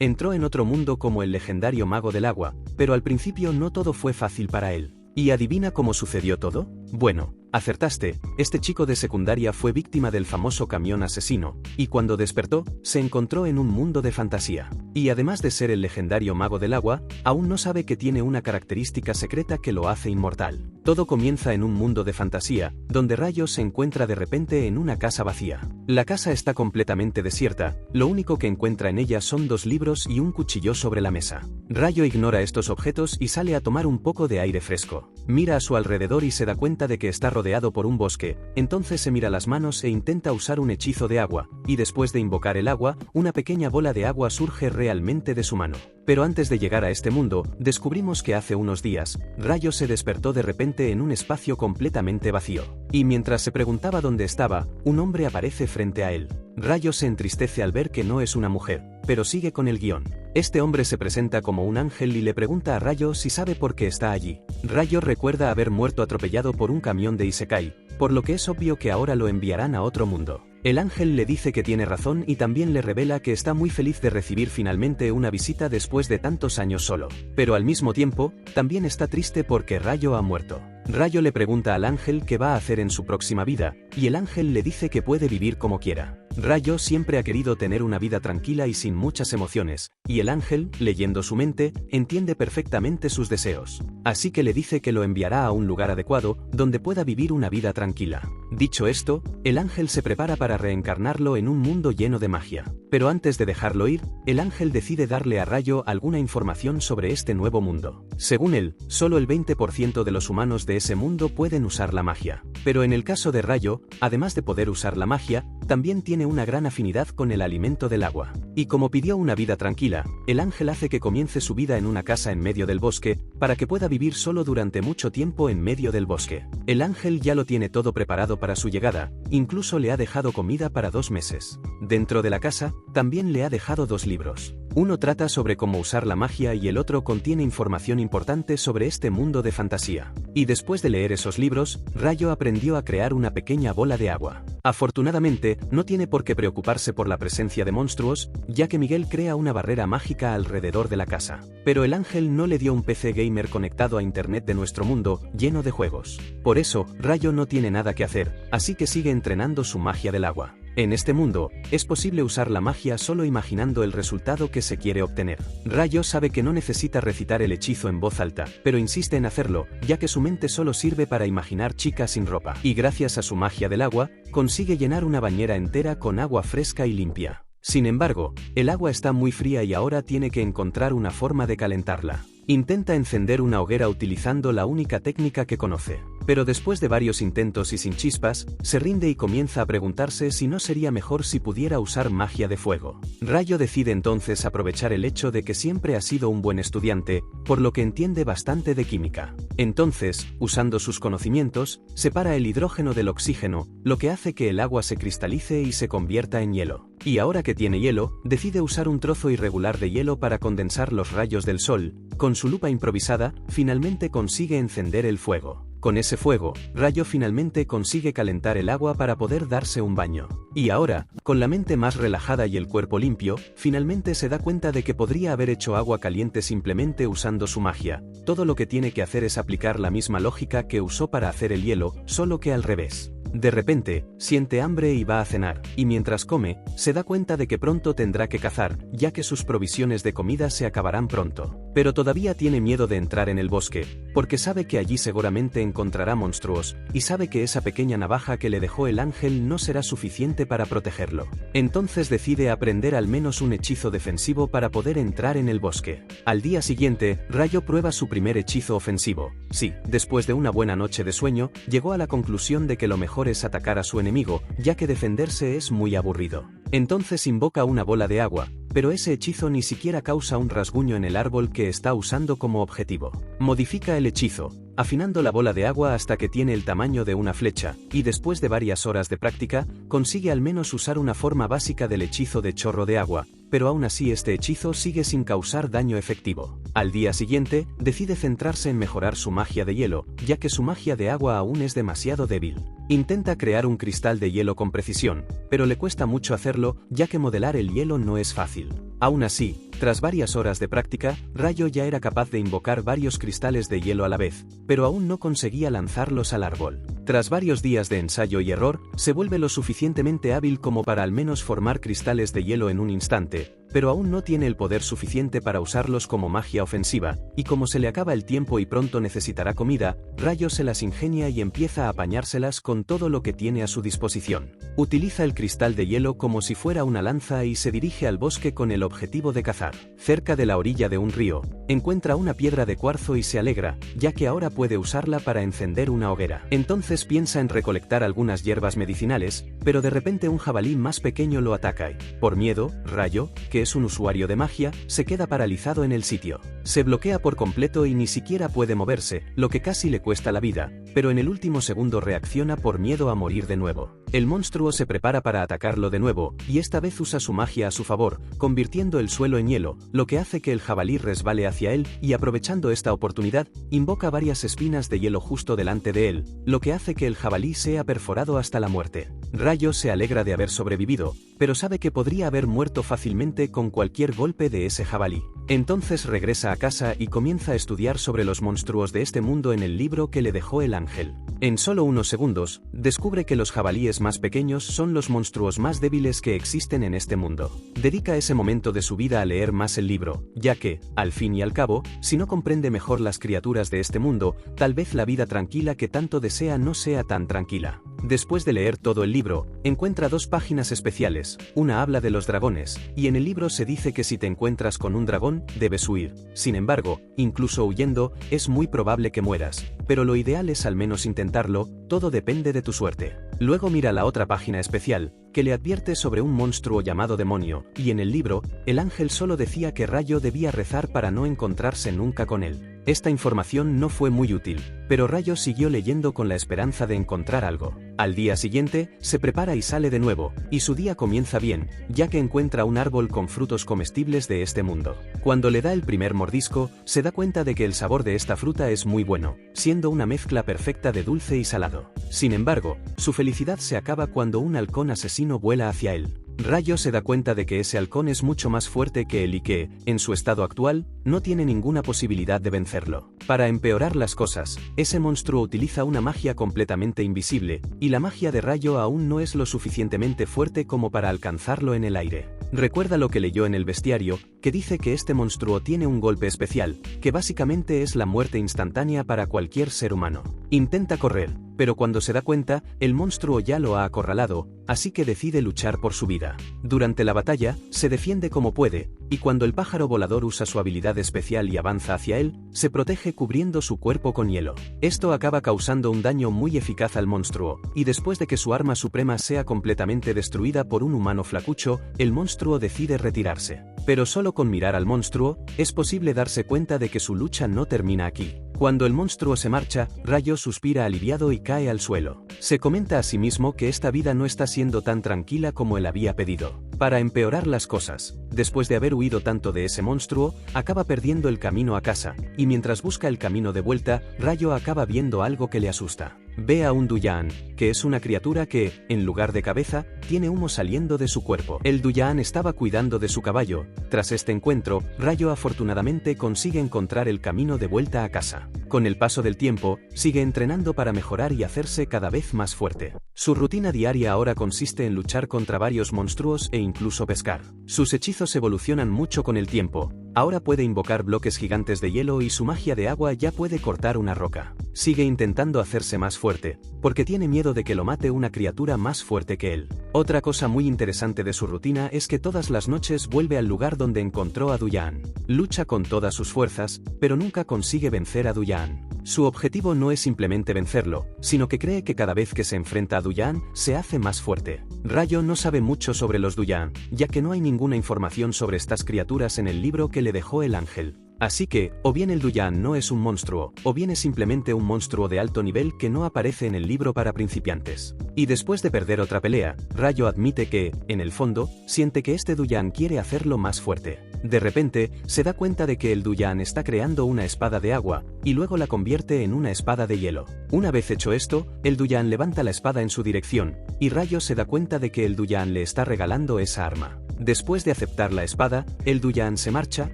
Entró en otro mundo como el legendario mago del agua, pero al principio no todo fue fácil para él. ¿Y adivina cómo sucedió todo? Bueno, acertaste, este chico de secundaria fue víctima del famoso camión asesino, y cuando despertó, se encontró en un mundo de fantasía. Y además de ser el legendario mago del agua, aún no sabe que tiene una característica secreta que lo hace inmortal. Todo comienza en un mundo de fantasía, donde Rayo se encuentra de repente en una casa vacía. La casa está completamente desierta, lo único que encuentra en ella son 2 libros y un cuchillo sobre la mesa. Rayo ignora estos objetos y sale a tomar un poco de aire fresco. Mira a su alrededor y se da cuenta de que está rodeado por un bosque, entonces se mira las manos e intenta usar un hechizo de agua, y después de invocar el agua, una pequeña bola de agua surge realmente de su mano. Pero antes de llegar a este mundo, descubrimos que hace unos días, Rayo se despertó de repente en un espacio completamente vacío. Y mientras se preguntaba dónde estaba, un hombre aparece frente a él. Rayo se entristece al ver que no es una mujer, pero sigue con el guión. Este hombre se presenta como un ángel y le pregunta a Rayo si sabe por qué está allí. Rayo recuerda haber muerto atropellado por un camión de Isekai, por lo que es obvio que ahora lo enviarán a otro mundo. El ángel le dice que tiene razón y también le revela que está muy feliz de recibir finalmente una visita después de tantos años solo. Pero al mismo tiempo, también está triste porque Rayo ha muerto. Rayo le pregunta al ángel qué va a hacer en su próxima vida, y el ángel le dice que puede vivir como quiera. Rayo siempre ha querido tener una vida tranquila y sin muchas emociones, y el ángel, leyendo su mente, entiende perfectamente sus deseos. Así que le dice que lo enviará a un lugar adecuado, donde pueda vivir una vida tranquila. Dicho esto, el ángel se prepara para reencarnarlo en un mundo lleno de magia. Pero antes de dejarlo ir, el ángel decide darle a Rayo alguna información sobre este nuevo mundo. Según él, solo el 20% de los humanos de ese mundo pueden usar la magia. Pero en el caso de Rayo, además de poder usar la magia, también tiene una gran afinidad con el alimento del agua. Y como pidió una vida tranquila, el ángel hace que comience su vida en una casa en medio del bosque, para que pueda vivir solo durante mucho tiempo en medio del bosque. El ángel ya lo tiene todo preparado para su llegada, incluso le ha dejado comida para 2 meses. Dentro de la casa, también le ha dejado 2 libros. Uno trata sobre cómo usar la magia y el otro contiene información importante sobre este mundo de fantasía. Y después de leer esos libros, Rayo aprendió a crear una pequeña bola de agua. Afortunadamente, no tiene por qué preocuparse por la presencia de monstruos, ya que Miguel crea una barrera mágica alrededor de la casa. Pero el ángel no le dio un PC gamer conectado a internet de nuestro mundo, lleno de juegos. Por eso, Rayo no tiene nada que hacer, así que sigue entrenando su magia del agua. En este mundo, es posible usar la magia solo imaginando el resultado que se quiere obtener. Rayo sabe que no necesita recitar el hechizo en voz alta, pero insiste en hacerlo, ya que su mente solo sirve para imaginar chicas sin ropa. Y gracias a su magia del agua, consigue llenar una bañera entera con agua fresca y limpia. Sin embargo, el agua está muy fría y ahora tiene que encontrar una forma de calentarla. Intenta encender una hoguera utilizando la única técnica que conoce. Pero después de varios intentos y sin chispas, se rinde y comienza a preguntarse si no sería mejor si pudiera usar magia de fuego. Rayo decide entonces aprovechar el hecho de que siempre ha sido un buen estudiante, por lo que entiende bastante de química. Entonces, usando sus conocimientos, separa el hidrógeno del oxígeno, lo que hace que el agua se cristalice y se convierta en hielo. Y ahora que tiene hielo, decide usar un trozo irregular de hielo para condensar los rayos del sol. Con su lupa improvisada, finalmente consigue encender el fuego. Con ese fuego, Rayo finalmente consigue calentar el agua para poder darse un baño. Y ahora, con la mente más relajada y el cuerpo limpio, finalmente se da cuenta de que podría haber hecho agua caliente simplemente usando su magia. Todo lo que tiene que hacer es aplicar la misma lógica que usó para hacer el hielo, solo que al revés. De repente, siente hambre y va a cenar, y mientras come, se da cuenta de que pronto tendrá que cazar, ya que sus provisiones de comida se acabarán pronto. Pero todavía tiene miedo de entrar en el bosque, porque sabe que allí seguramente encontrará monstruos, y sabe que esa pequeña navaja que le dejó el ángel no será suficiente para protegerlo. Entonces decide aprender al menos un hechizo defensivo para poder entrar en el bosque. Al día siguiente, Rayo prueba su primer hechizo ofensivo. Sí, después de una buena noche de sueño, llegó a la conclusión de que lo mejor es atacar a su enemigo, ya que defenderse es muy aburrido. Entonces invoca una bola de agua, pero ese hechizo ni siquiera causa un rasguño en el árbol que está usando como objetivo. Modifica el hechizo, afinando la bola de agua hasta que tiene el tamaño de una flecha, y después de varias horas de práctica, consigue al menos usar una forma básica del hechizo de chorro de agua, pero aún así este hechizo sigue sin causar daño efectivo. Al día siguiente, decide centrarse en mejorar su magia de hielo, ya que su magia de agua aún es demasiado débil. Intenta crear un cristal de hielo con precisión, pero le cuesta mucho hacerlo, ya que modelar el hielo no es fácil. Aún así, Tras varias horas de práctica, Rayo ya era capaz de invocar varios cristales de hielo a la vez, pero aún no conseguía lanzarlos al árbol. Tras varios días de ensayo y error, se vuelve lo suficientemente hábil como para al menos formar cristales de hielo en un instante, pero aún no tiene el poder suficiente para usarlos como magia ofensiva, y como se le acaba el tiempo y pronto necesitará comida, Rayo se las ingenia y empieza a apañárselas con todo lo que tiene a su disposición. Utiliza el cristal de hielo como si fuera una lanza y se dirige al bosque con el objetivo de cazar. Cerca de la orilla de un río, encuentra una piedra de cuarzo y se alegra, ya que ahora puede usarla para encender una hoguera. Entonces piensa en recolectar algunas hierbas medicinales, pero de repente un jabalí más pequeño lo ataca y, por miedo, Rayo, que es un usuario de magia, se queda paralizado en el sitio. Se bloquea por completo y ni siquiera puede moverse, lo que casi le cuesta la vida, pero en el último segundo reacciona por miedo a morir de nuevo. El monstruo se prepara para atacarlo de nuevo, y esta vez usa su magia a su favor, convirtiendo el suelo en hielo, lo que hace que el jabalí resbale hacia él, y aprovechando esta oportunidad, invoca varias espinas de hielo justo delante de él, lo que hace que el jabalí sea perforado hasta la muerte. Rayo se alegra de haber sobrevivido, pero sabe que podría haber muerto fácilmente con cualquier golpe de ese jabalí. Entonces regresa a casa y comienza a estudiar sobre los monstruos de este mundo en el libro que le dejó el ángel. En solo unos segundos, descubre que los jabalíes más pequeños son los monstruos más débiles que existen en este mundo. Dedica ese momento de su vida a leer más el libro, ya que, al fin y al cabo, si no comprende mejor las criaturas de este mundo, tal vez la vida tranquila que tanto desea no sea tan tranquila. Después de leer todo el libro, encuentra 2 páginas especiales, una habla de los dragones, y en el libro se dice que si te encuentras con un dragón, debes huir. Sin embargo, incluso huyendo, es muy probable que mueras, pero lo ideal es al menos intentarlo, todo depende de tu suerte. Luego mira la otra página especial, que le advierte sobre un monstruo llamado demonio, y en el libro, el ángel solo decía que Rayo debía rezar para no encontrarse nunca con él. Esta información no fue muy útil, pero Rayo siguió leyendo con la esperanza de encontrar algo. Al día siguiente, se prepara y sale de nuevo, y su día comienza bien, ya que encuentra un árbol con frutos comestibles de este mundo. Cuando le da el primer mordisco, se da cuenta de que el sabor de esta fruta es muy bueno, siendo una mezcla perfecta de dulce y salado. Sin embargo, su felicidad se acaba cuando un halcón asesino vuela hacia él. Rayo se da cuenta de que ese halcón es mucho más fuerte que él y que, en su estado actual, no tiene ninguna posibilidad de vencerlo. Para empeorar las cosas, ese monstruo utiliza una magia completamente invisible, y la magia de Rayo aún no es lo suficientemente fuerte como para alcanzarlo en el aire. Recuerda lo que leyó en el bestiario, que dice que este monstruo tiene un golpe especial, que básicamente es la muerte instantánea para cualquier ser humano. Intenta correr, pero cuando se da cuenta, el monstruo ya lo ha acorralado, así que decide luchar por su vida. Durante la batalla, se defiende como puede, y cuando el pájaro volador usa su habilidad especial y avanza hacia él, se protege cubriendo su cuerpo con hielo. Esto acaba causando un daño muy eficaz al monstruo, y después de que su arma suprema sea completamente destruida por un humano flacucho, el monstruo decide retirarse. Pero solo con mirar al monstruo, es posible darse cuenta de que su lucha no termina aquí. Cuando el monstruo se marcha, Rayo suspira aliviado y cae al suelo. Se comenta a sí mismo que esta vida no está siendo tan tranquila como él había pedido. Para empeorar las cosas, después de haber huido tanto de ese monstruo, acaba perdiendo el camino a casa, y mientras busca el camino de vuelta, Rayo acaba viendo algo que le asusta. Ve a un Duyaan, que es una criatura que, en lugar de cabeza, tiene humo saliendo de su cuerpo. El Duyaan estaba cuidando de su caballo. Tras este encuentro, Rayo afortunadamente consigue encontrar el camino de vuelta a casa. Con el paso del tiempo, sigue entrenando para mejorar y hacerse cada vez más fuerte. Su rutina diaria ahora consiste en luchar contra varios monstruos e incluso pescar. Sus hechizos evolucionan mucho con el tiempo. Ahora puede invocar bloques gigantes de hielo y su magia de agua ya puede cortar una roca. Sigue intentando hacerse más fuerte, porque tiene miedo de que lo mate una criatura más fuerte que él. Otra cosa muy interesante de su rutina es que todas las noches vuelve al lugar donde encontró a Duyaan. Lucha con todas sus fuerzas, pero nunca consigue vencer a Duyaan. Su objetivo no es simplemente vencerlo, sino que cree que cada vez que se enfrenta a Duyaan, se hace más fuerte. Rayo no sabe mucho sobre los Duyaan, ya que no hay ninguna información sobre estas criaturas en el libro que le dejó el ángel. Así que, o bien el Duyaan no es un monstruo, o bien es simplemente un monstruo de alto nivel que no aparece en el libro para principiantes. Y después de perder otra pelea, Rayo admite que, en el fondo, siente que este Duyaan quiere hacerlo más fuerte. De repente, se da cuenta de que el Duyaan está creando una espada de agua, y luego la convierte en una espada de hielo. Una vez hecho esto, el Duyaan levanta la espada en su dirección, y Rayo se da cuenta de que el Duyaan le está regalando esa arma. Después de aceptar la espada, el Duyan se marcha,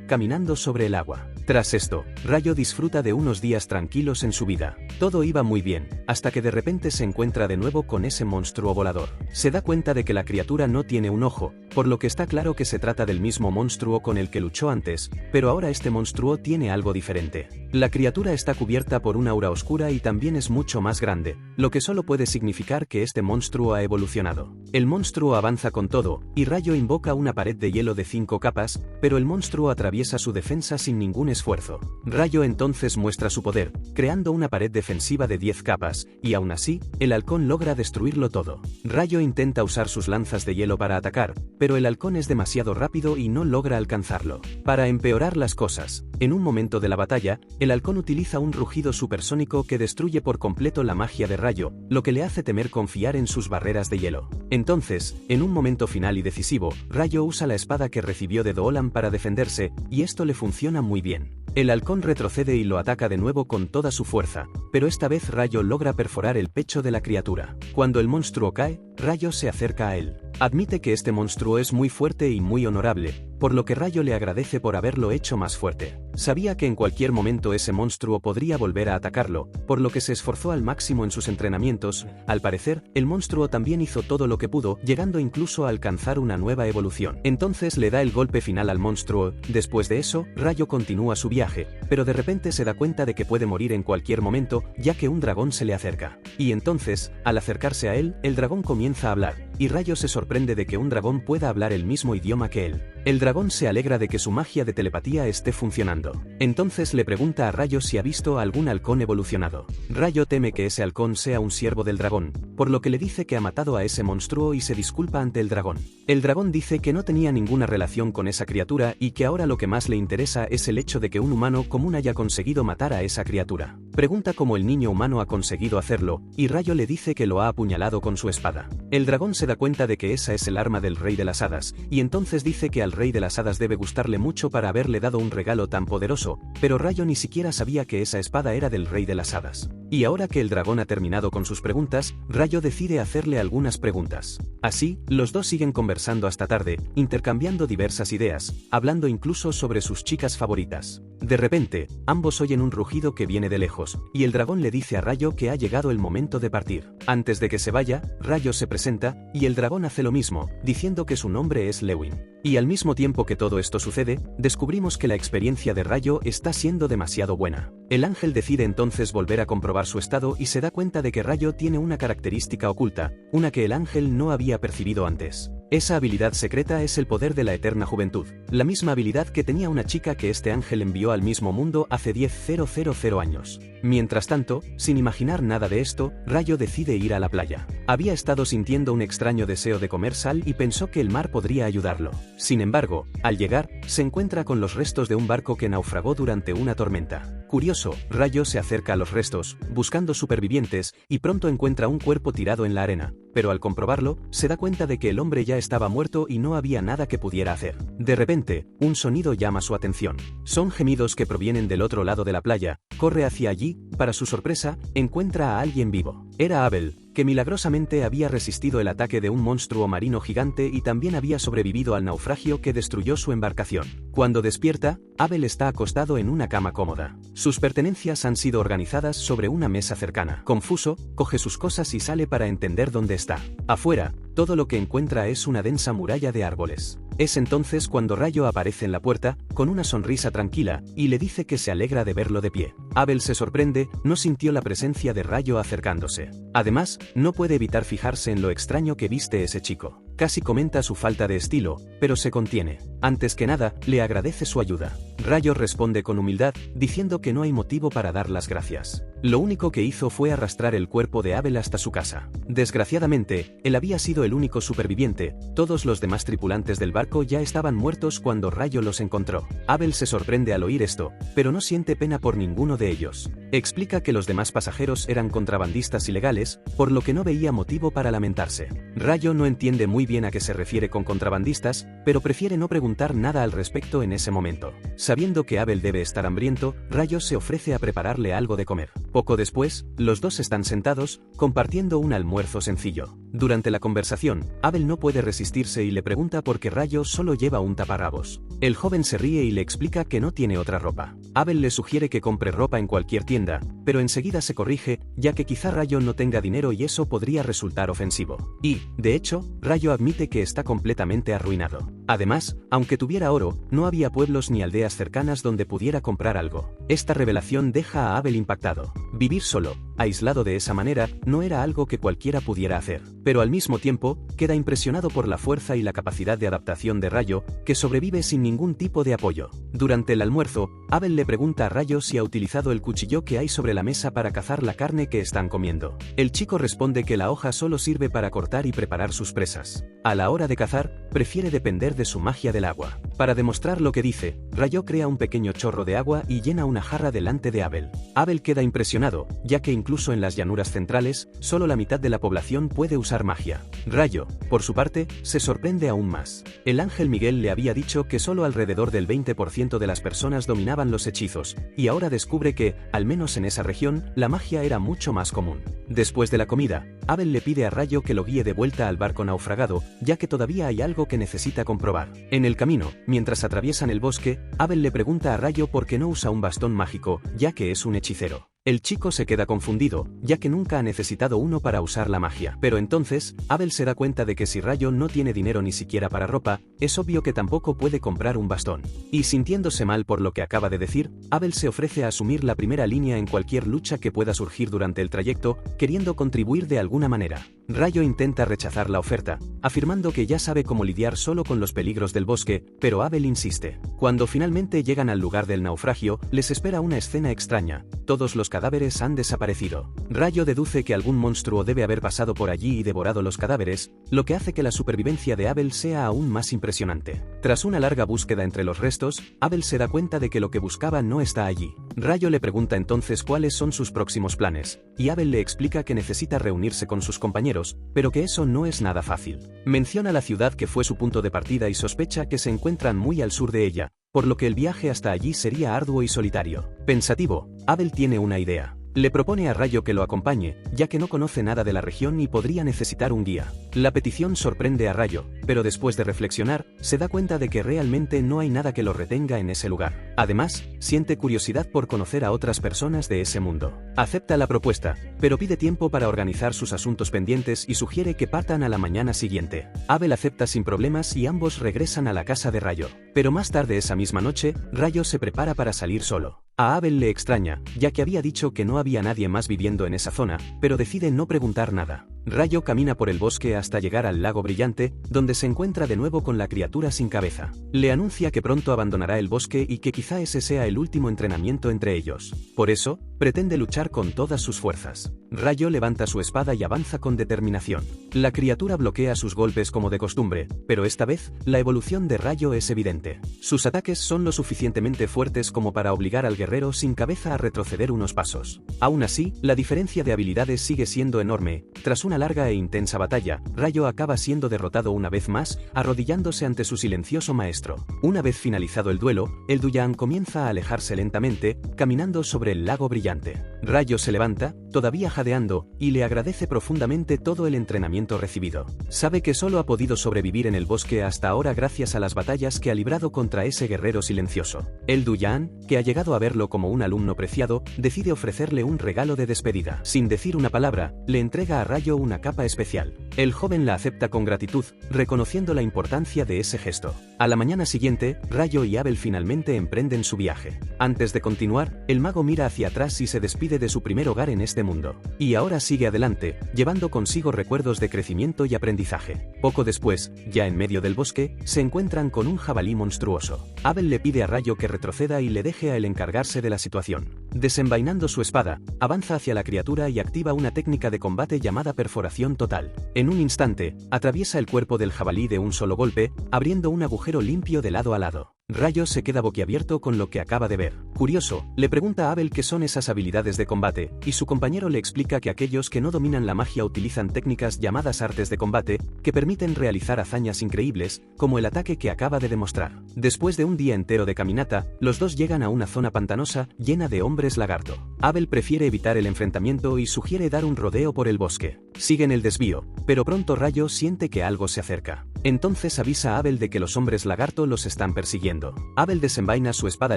caminando sobre el agua. Tras esto, Rayo disfruta de unos días tranquilos en su vida. Todo iba muy bien, hasta que de repente se encuentra de nuevo con ese monstruo volador. Se da cuenta de que la criatura no tiene un ojo, por lo que está claro que se trata del mismo monstruo con el que luchó antes, pero ahora este monstruo tiene algo diferente. La criatura está cubierta por una aura oscura y también es mucho más grande, lo que solo puede significar que este monstruo ha evolucionado. El monstruo avanza con todo, y Rayo invoca una pared de hielo de 5 capas, pero el monstruo atraviesa su defensa sin ningún esfuerzo. Rayo entonces muestra su poder, creando una pared defensiva de 10 capas, y aún así, el halcón logra destruirlo todo. Rayo intenta usar sus lanzas de hielo para atacar, pero el halcón es demasiado rápido y no logra alcanzarlo. Para empeorar las cosas, en un momento de la batalla, el halcón utiliza un rugido supersónico que destruye por completo la magia de Rayo, lo que le hace temer confiar en sus barreras de hielo. Entonces, en un momento final y decisivo, Rayo usa la espada que recibió de Doolan para defenderse, y esto le funciona muy bien. El halcón retrocede y lo ataca de nuevo con toda su fuerza, pero esta vez Rayo logra perforar el pecho de la criatura. Cuando el monstruo cae, Rayo se acerca a él. Admite que este monstruo es muy fuerte y muy honorable, por lo que Rayo le agradece por haberlo hecho más fuerte. Sabía que en cualquier momento ese monstruo podría volver a atacarlo, por lo que se esforzó al máximo en sus entrenamientos. Al parecer, el monstruo también hizo todo lo que pudo, llegando incluso a alcanzar una nueva evolución. Entonces le da el golpe final al monstruo. Después de eso, Rayo continúa su viaje, pero de repente se da cuenta de que puede morir en cualquier momento, ya que un dragón se le acerca. Y entonces, al acercarse a él, el dragón comienza a hablar, y Rayo se sorprende de que un dragón pueda hablar el mismo idioma que él. El dragón se alegra de que su magia de telepatía esté funcionando. Entonces le pregunta a Rayo si ha visto a algún halcón evolucionado. Rayo teme que ese halcón sea un siervo del dragón, por lo que le dice que ha matado a ese monstruo y se disculpa ante el dragón. El dragón dice que no tenía ninguna relación con esa criatura y que ahora lo que más le interesa es el hecho de que un humano común haya conseguido matar a esa criatura. Pregunta cómo el niño humano ha conseguido hacerlo, y Rayo le dice que lo ha apuñalado con su espada. El dragón se da cuenta de que esa es el arma del rey de las hadas, y entonces dice que al rey de las hadas debe gustarle mucho para haberle dado un regalo tan poderoso, pero Rayo ni siquiera sabía que esa espada era del rey de las hadas. Y ahora que el dragón ha terminado con sus preguntas, Rayo decide hacerle algunas preguntas. Así, los dos siguen conversando hasta tarde, intercambiando diversas ideas, hablando incluso sobre sus chicas favoritas. De repente, ambos oyen un rugido que viene de lejos, y el dragón le dice a Rayo que ha llegado el momento de partir. Antes de que se vaya, Rayo se presenta, y el dragón hace lo mismo, diciendo que su nombre es Lewin. Y al mismo tiempo que todo esto sucede, descubrimos que la experiencia de Rayo está siendo demasiado buena. El ángel decide entonces volver a comprobar su estado y se da cuenta de que Rayo tiene una característica oculta, una que el ángel no había percibido antes. Esa habilidad secreta es el poder de la eterna juventud, la misma habilidad que tenía una chica que este ángel envió al mismo mundo hace 10.000 años. Mientras tanto, sin imaginar nada de esto, Rayo decide ir a la playa. Había estado sintiendo un extraño deseo de comer sal y pensó que el mar podría ayudarlo. Sin embargo, al llegar, se encuentra con los restos de un barco que naufragó durante una tormenta. Curioso, Rayo se acerca a los restos, buscando supervivientes, y pronto encuentra un cuerpo tirado en la arena, pero al comprobarlo, se da cuenta de que el hombre ya estaba muerto y no había nada que pudiera hacer. De repente, un sonido llama su atención. Son gemidos que provienen del otro lado de la playa. Corre hacia allí, para su sorpresa, encuentra a alguien vivo. Era Abel, que milagrosamente había resistido el ataque de un monstruo marino gigante y también había sobrevivido al naufragio que destruyó su embarcación. Cuando despierta, Abel está acostado en una cama cómoda. Sus pertenencias han sido organizadas sobre una mesa cercana. Confuso, coge sus cosas y sale para entender dónde está. Afuera, todo lo que encuentra es una densa muralla de árboles. Es entonces cuando Rayo aparece en la puerta, con una sonrisa tranquila, y le dice que se alegra de verlo de pie. Abel se sorprende, no sintió la presencia de Rayo acercándose. Además, no puede evitar fijarse en lo extraño que viste ese chico. Casi comenta su falta de estilo, pero se contiene. Antes que nada, le agradece su ayuda. Rayo responde con humildad, diciendo que no hay motivo para dar las gracias. Lo único que hizo fue arrastrar el cuerpo de Abel hasta su casa. Desgraciadamente, él había sido el único superviviente, todos los demás tripulantes del barco ya estaban muertos cuando Rayo los encontró. Abel se sorprende al oír esto, pero no siente pena por ninguno de ellos. Explica que los demás pasajeros eran contrabandistas ilegales, por lo que no veía motivo para lamentarse. Rayo no entiende muy bien a qué se refiere con contrabandistas, pero prefiere no preguntar nada al respecto en ese momento. Sabiendo que Abel debe estar hambriento, Rayo se ofrece a prepararle algo de comer. Poco después, los dos están sentados, compartiendo un almuerzo sencillo. Durante la conversación, Abel no puede resistirse y le pregunta por qué Rayo solo lleva un taparrabos. El joven se ríe y le explica que no tiene otra ropa. Abel le sugiere que compre ropa en cualquier tienda, pero enseguida se corrige, ya que quizá Rayo no tenga dinero y eso podría resultar ofensivo. Y, de hecho, Rayo admite que está completamente arruinado. Además, aunque tuviera oro, no había pueblos ni aldeas cercanas donde pudiera comprar algo. Esta revelación deja a Abel impactado. Vivir solo, aislado de esa manera, no era algo que cualquiera pudiera hacer. Pero al mismo tiempo, queda impresionado por la fuerza y la capacidad de adaptación de Rayo, que sobrevive sin ningún tipo de apoyo. Durante el almuerzo, Abel le pregunta a Rayo si ha utilizado el cuchillo que hay sobre la mesa para cazar la carne que están comiendo. El chico responde que la hoja solo sirve para cortar y preparar sus presas. A la hora de cazar, prefiere depender de su magia del agua. Para demostrar lo que dice, Rayo crea un pequeño chorro de agua y llena una jarra delante de Abel. Abel queda impresionado, ya que incluso en las llanuras centrales, solo la mitad de la población puede usar magia. Rayo, por su parte, se sorprende aún más. El ángel Miguel le había dicho que solo alrededor del 20% de las personas dominaban los hechizos, y ahora descubre que, al menos en esa región, la magia era mucho más común. Después de la comida, Abel le pide a Rayo que lo guíe de vuelta al barco naufragado, ya que todavía hay algo que necesita comprobar. En el camino, mientras atraviesan el bosque, Abel le pregunta a Rayo por qué no usa un bastón mágico, ya que es un hechicero. El chico se queda confundido, ya que nunca ha necesitado uno para usar la magia. Pero entonces, Abel se da cuenta de que si Rayo no tiene dinero ni siquiera para ropa, es obvio que tampoco puede comprar un bastón. Y sintiéndose mal por lo que acaba de decir, Abel se ofrece a asumir la primera línea en cualquier lucha que pueda surgir durante el trayecto, queriendo contribuir de alguna manera. Rayo intenta rechazar la oferta, afirmando que ya sabe cómo lidiar solo con los peligros del bosque, pero Abel insiste. Cuando finalmente llegan al lugar del naufragio, les espera una escena extraña. Todos los cadáveres han desaparecido. Rayo deduce que algún monstruo debe haber pasado por allí y devorado los cadáveres, lo que hace que la supervivencia de Abel sea aún más impresionante. Tras una larga búsqueda entre los restos, Abel se da cuenta de que lo que buscaba no está allí. Rayo le pregunta entonces cuáles son sus próximos planes, y Abel le explica que necesita reunirse con sus compañeros, pero que eso no es nada fácil. Menciona la ciudad que fue su punto de partida y sospecha que se encuentran muy al sur de ella, por lo que el viaje hasta allí sería arduo y solitario. Pensativo, Abel tiene una idea. Le propone a Rayo que lo acompañe, ya que no conoce nada de la región y podría necesitar un guía. La petición sorprende a Rayo, pero después de reflexionar, se da cuenta de que realmente no hay nada que lo retenga en ese lugar. Además, siente curiosidad por conocer a otras personas de ese mundo. Acepta la propuesta, pero pide tiempo para organizar sus asuntos pendientes y sugiere que partan a la mañana siguiente. Abel acepta sin problemas y ambos regresan a la casa de Rayo. Pero más tarde esa misma noche, Rayo se prepara para salir solo. A Abel le extraña, ya que había dicho que no había nadie más viviendo en esa zona, pero decide no preguntar nada. Rayo camina por el bosque hasta llegar al lago brillante, donde se encuentra de nuevo con la criatura sin cabeza. Le anuncia que pronto abandonará el bosque y que quizá ese sea el último entrenamiento entre ellos. Por eso, pretende luchar con todas sus fuerzas. Rayo levanta su espada y avanza con determinación. La criatura bloquea sus golpes como de costumbre, pero esta vez, la evolución de Rayo es evidente. Sus ataques son lo suficientemente fuertes como para obligar al guerrero sin cabeza a retroceder unos pasos. Aún así, la diferencia de habilidades sigue siendo enorme. Tras una larga e intensa batalla, Rayo acaba siendo derrotado una vez más, arrodillándose ante su silencioso maestro. Una vez finalizado el duelo, el Duyan comienza a alejarse lentamente, caminando sobre el lago brillante. Rayo se levanta, todavía jadeando, y le agradece profundamente todo el entrenamiento recibido. Sabe que solo ha podido sobrevivir en el bosque hasta ahora gracias a las batallas que ha librado contra ese guerrero silencioso. El Duyan, que ha llegado a verlo como un alumno preciado, decide ofrecerle un regalo de despedida. Sin decir una palabra, le entrega a Rayo una capa especial. El joven la acepta con gratitud, reconociendo la importancia de ese gesto. A la mañana siguiente, Rayo y Abel finalmente emprenden su viaje. Antes de continuar, el mago mira hacia atrás y se despide de su primer hogar en este mundo. Y ahora sigue adelante, llevando consigo recuerdos de crecimiento y aprendizaje. Poco después, ya en medio del bosque, se encuentran con un jabalí monstruoso. Abel le pide a Rayo que retroceda y le deje a él encargarse de la situación. Desenvainando su espada, avanza hacia la criatura y activa una técnica de combate llamada perforación total. En un instante, atraviesa el cuerpo del jabalí de un solo golpe, abriendo un agujero limpio de lado a lado. Rayo se queda boquiabierto con lo que acaba de ver. Curioso, le pregunta a Abel qué son esas habilidades de combate, y su compañero le explica que aquellos que no dominan la magia utilizan técnicas llamadas artes de combate, que permiten realizar hazañas increíbles, como el ataque que acaba de demostrar. Después de un día entero de caminata, los dos llegan a una zona pantanosa, llena de hombres lagarto. Abel prefiere evitar el enfrentamiento y sugiere dar un rodeo por el bosque. Siguen el desvío, pero pronto Rayo siente que algo se acerca. Entonces avisa a Abel de que los hombres lagarto los están persiguiendo. Abel desenvaina su espada